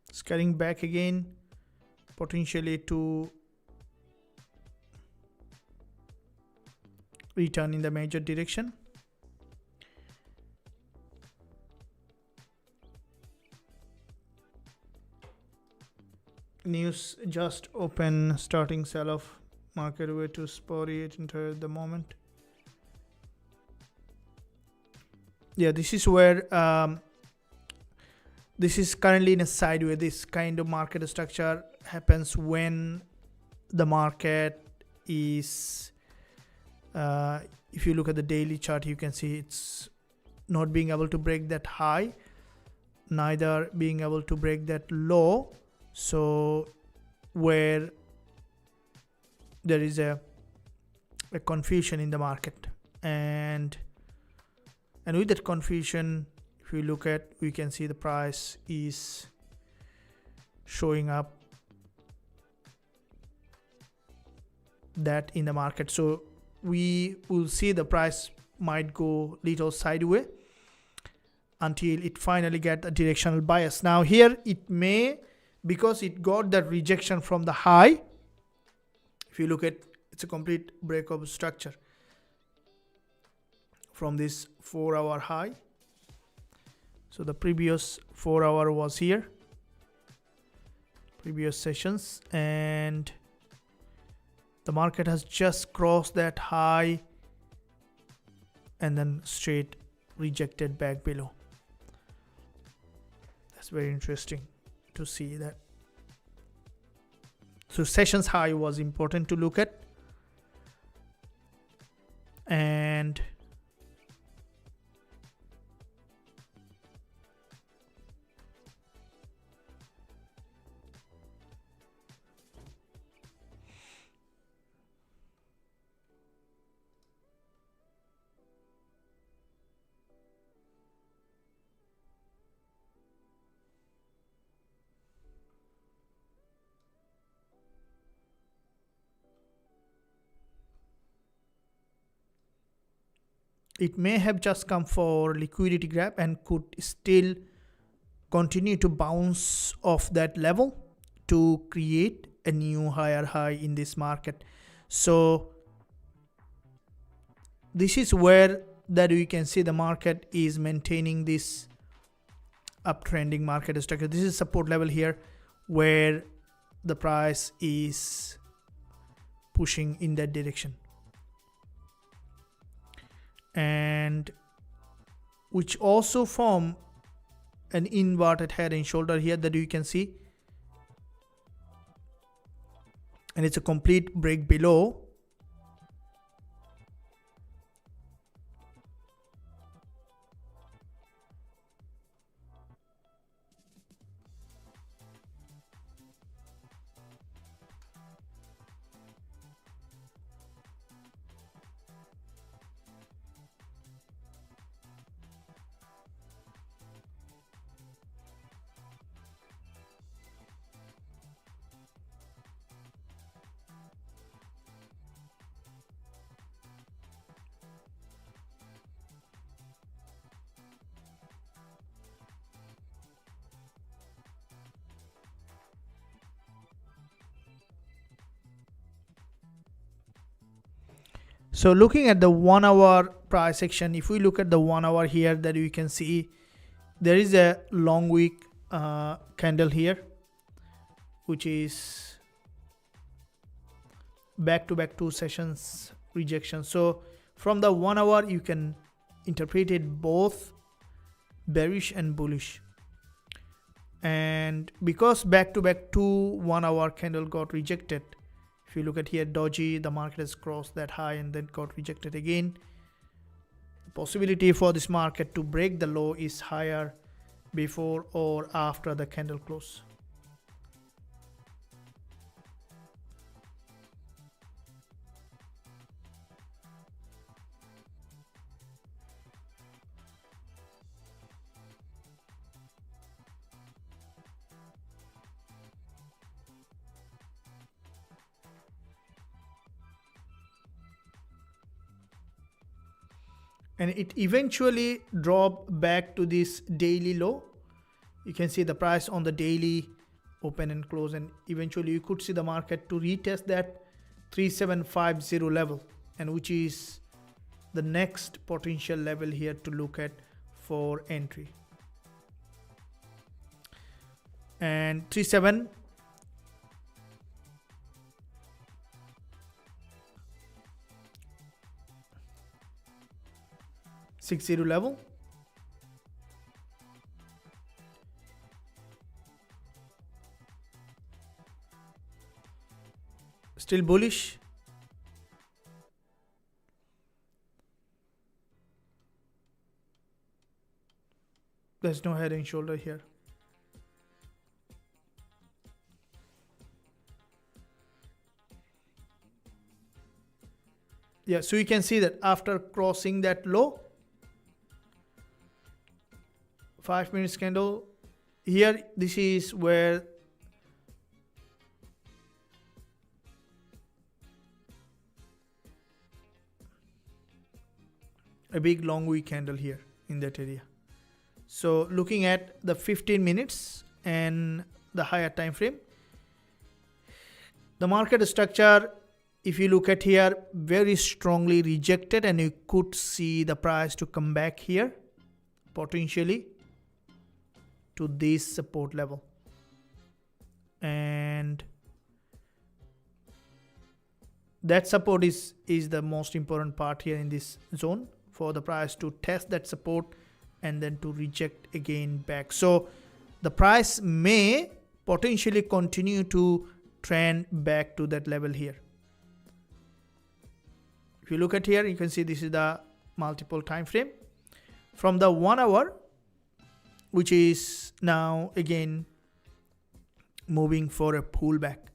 it's getting back again, potentially to return in the major direction. News just open, starting sell off, market way to sporty enter the moment. Yeah, this is where this is currently in a sideways. This kind of market structure happens when the market is if you look at the daily chart, you can see it's not being able to break that high, neither being able to break that low. So where there is a confusion in the market, and with that confusion, if we look at, we can see the price is showing up that in the market. So we will see the price might go little sideways until it finally get a directional bias. Now here it may, because it got that rejection from the high, if you look at, it's a complete break of structure from this 4-hour high. So the previous 4-hour was here, previous sessions, and the market has just crossed that high and then straight rejected back below. That's very interesting to see that. So sessions high was important to look at, and it may have just come for liquidity grab and could still continue to bounce off that level to create a new higher high in this market. So this is where that we can see the market is maintaining this uptrending market structure. This is support level here where the price is pushing in that direction, and which also form an inverted head and shoulder here that you can see, and it's a complete break below. So looking at the 1 hour price action, if we look at the 1 hour here, that you can see there is a long wick candle here, which is back to back 2 sessions rejection. So from the 1 hour you can interpret it both bearish and bullish. And because back to back 2 1 hour candle got rejected, if you look at here, doji, the market has crossed that high and then got rejected again. The possibility for this market to break the low is higher before or after the candle close. And it eventually dropped back to this daily low. You can see the price on the daily open and close, and eventually you could see the market to retest that 3750 level, and which is the next potential level here to look at for entry. And 3760 level, still bullish. There's no head and shoulder here. Yeah, so you can see that after crossing that low, 5 minutes candle here, this is where a big long wick candle here in that area. So looking at the 15 minutes and the higher time frame, the market structure, if you look at here, very strongly rejected, and you could see the price to come back here potentially to this support level. And that support is the most important part here in this zone, for the price to test that support and then to reject again back. So the price may potentially continue to trend back to that level here. If you look at here, you can see this is the multiple time frame from the 1 hour, which is now again moving for a pullback.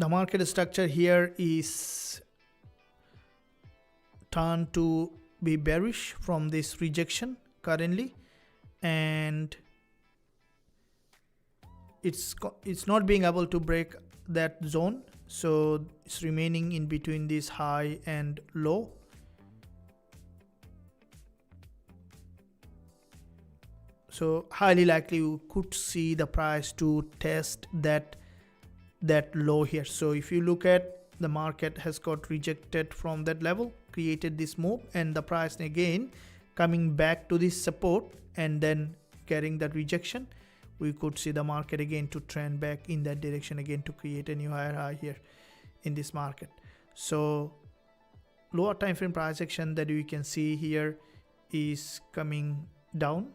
The market structure here is turned to be bearish from this rejection currently, and it's not being able to break that zone So it's remaining in between this high and low. So highly likely you could see the price to test that low here. So if you look at the market has got rejected from that level, created this move, and the price again coming back to this support and then getting that rejection, we could see the market again to trend back in that direction again to create a new higher high here in this market. So lower time frame price action that we can see here is coming down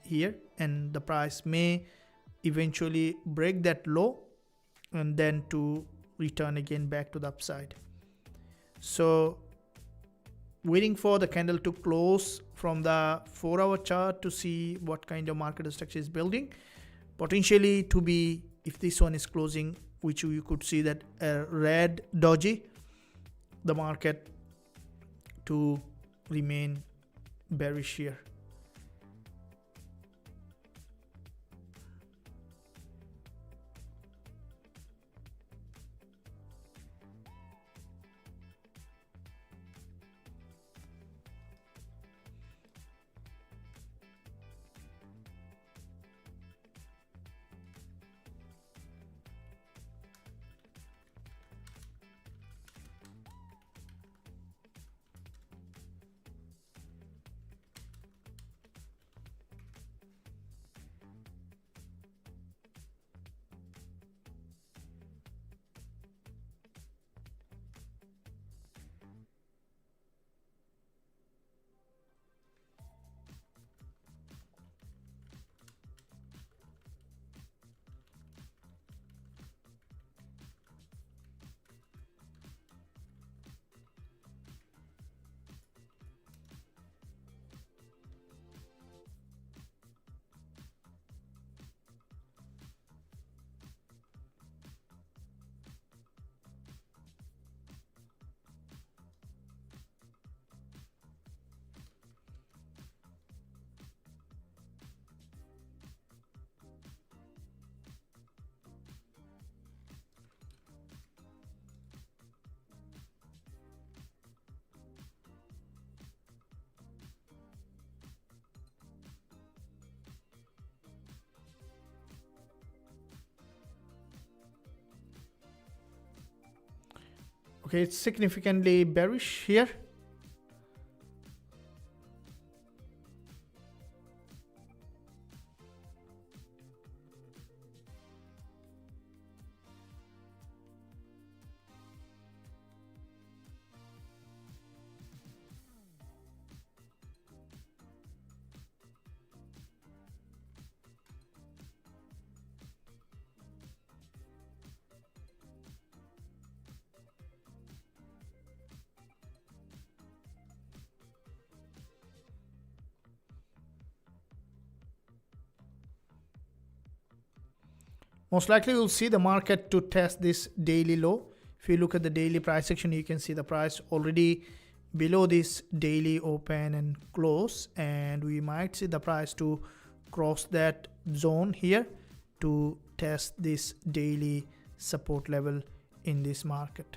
here, and the price may eventually break that low and then to return again back to the upside. So waiting for the candle to close from the 4-hour chart to see what kind of market structure is building. Potentially to be, if this one is closing, which you could see that a red doji, the market to remain bearish here. Okay, it's significantly bearish here. Most likely you'll see the market to test this daily low. If you look at the daily price action, you can see the price already below this daily open and close, and we might see the price to cross that zone here to test this daily support level in this market.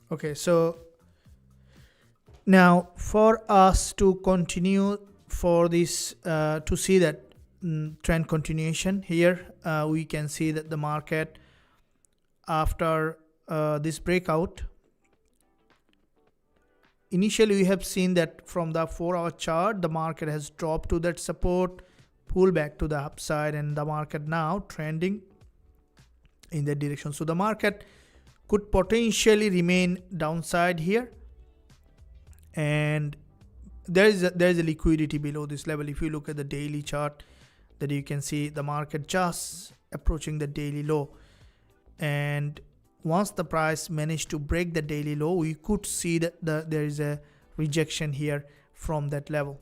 Okay, so now for us to continue for this to see that trend continuation here, we can see that the market after this breakout, initially we have seen that from the 4-hour chart the market has dropped to that support, pull back to the upside, and the market now trending in that direction. So the market could potentially remain downside here, and there is a liquidity below this level. If you look at the daily chart, that you can see the market just approaching the daily low, and once the price managed to break the daily low, we could see that there is a rejection here from that level.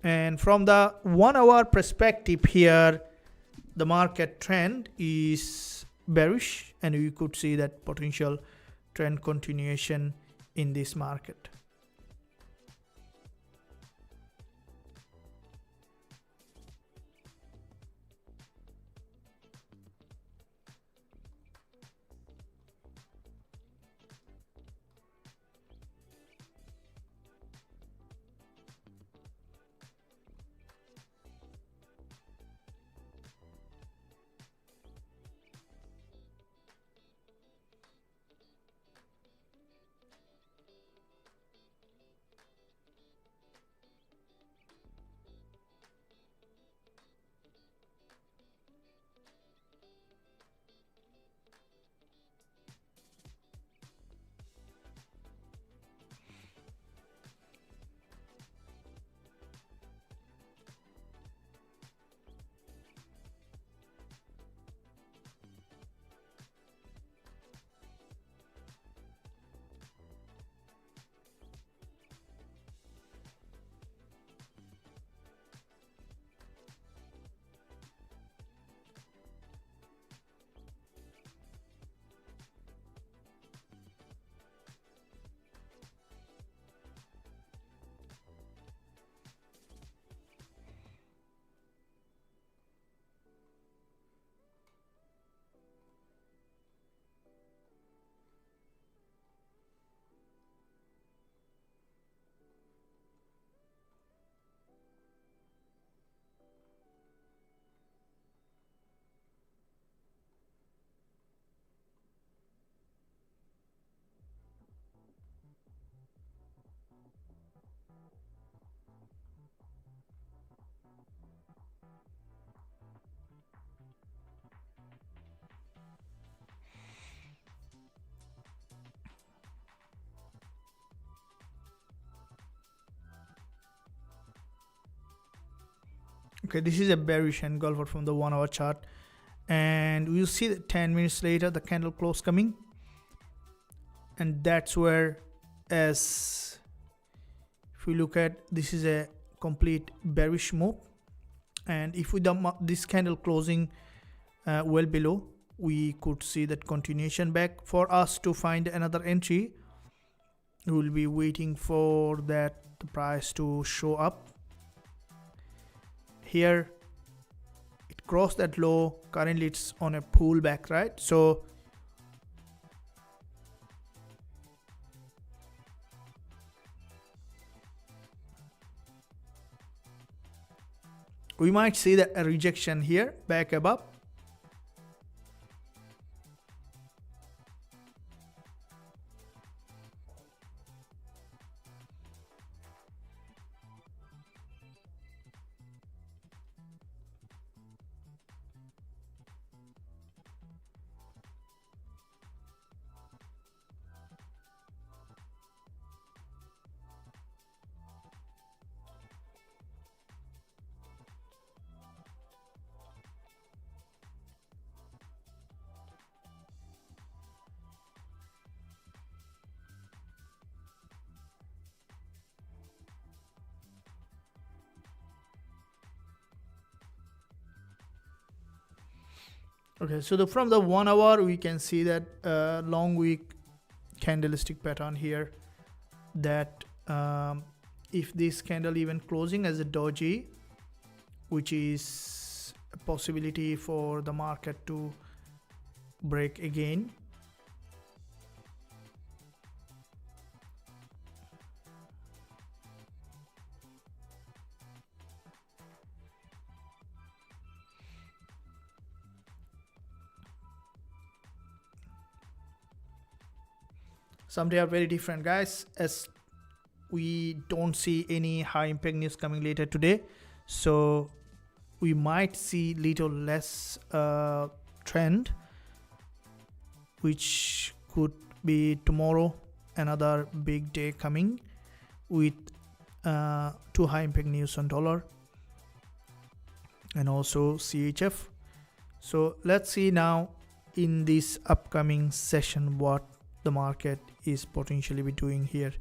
And from the 1-hour perspective here, the market trend is bearish, and we could see that potential trend continuation in this market. Okay, this is a bearish engulfer from the 1-hour chart, and we'll see that 10 minutes later the candle close coming, and that's where, as if we look at, this is a complete bearish move, and if we this candle closing well below, we could see that continuation back. For us to find another entry, we will be waiting for that the price to show up. Here it crossed that low, currently it's on a pullback, right? So we might see that a rejection here back above. Okay, so from the 1 hour we can see that long wick candlestick pattern here, that if this candle even closing as a doji, which is a possibility for the market to break again. someday are very different, guys, as we don't see any high impact news coming later today, so we might see little less trend, which could be tomorrow another big day coming with two high impact news on dollar and also CHF. So let's see now in this upcoming session what the market is potentially be doing here.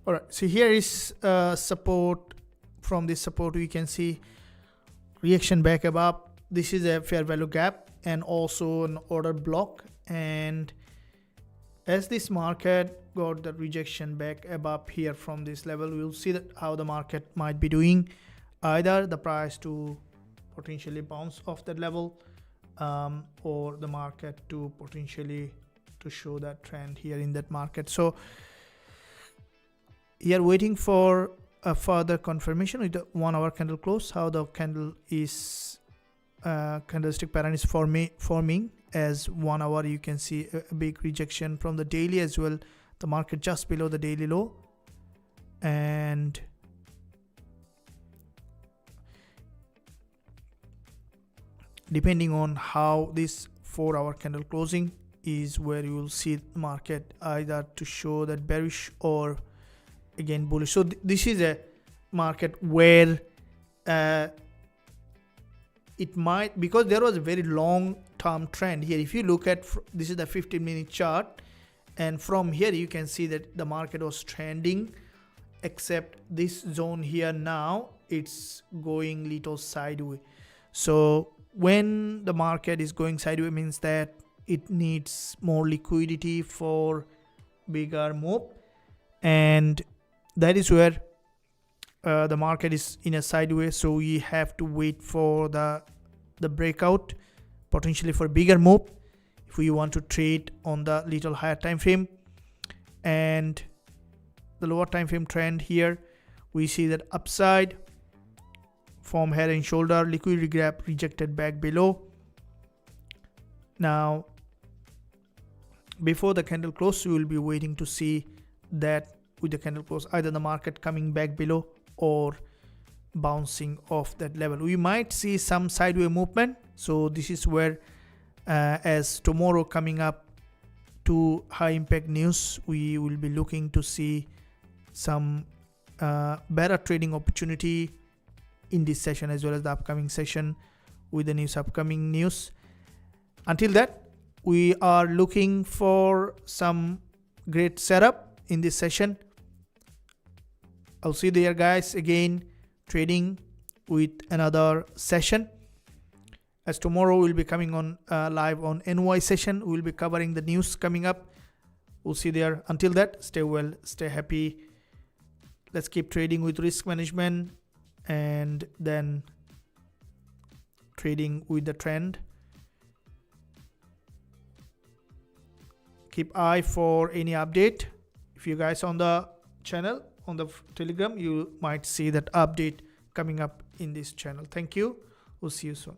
All right, so here is support. From this support we can see reaction back above. This is a fair value gap and also an order block, and as this market got the rejection back above here from this level, we'll see that how the market might be doing. Either the price to potentially bounce off that level, or the market to potentially to show that trend here in that market. So here waiting for a further confirmation with the 1 hour candle close, how the candle is candlestick pattern is forming. As 1 hour you can see a big rejection from the daily as well, the market just below the daily low, and depending on how this 4 hour candle closing is where you will see the market either to show that bearish or again bullish. So this is a market where it might, because there was a very long term trend here. If you look at this is the 15-minute chart, and from here you can see that the market was trending, except this zone here now it's going little sideways. So when the market is going sideways means that it needs more liquidity for bigger move, and that is where the market is in a sideways. So we have to wait for the breakout, potentially for bigger move if we want to trade on the little higher time frame. And the lower time frame trend here, we see that upside from head and shoulder, liquidity gap rejected back below. Now before the candle close, we will be waiting to see that with the candle close, either the market coming back below or bouncing off that level. We might see some sideways movement. So this is where as tomorrow coming up to high impact news, we will be looking to see some better trading opportunity in this session as well as the upcoming session with the upcoming news. Until that, we are looking for some great setup in this session. I'll see you there, guys, again trading with another session, as tomorrow we'll be coming on live on NY session. We'll be covering the news coming up. We'll see you there. Until that, stay well, stay happy. Let's keep trading with risk management and then trading with the trend. Keep eye for any update. If you guys on the channel, on the Telegram, you might see that update coming up in this channel. Thank you. We'll see you soon.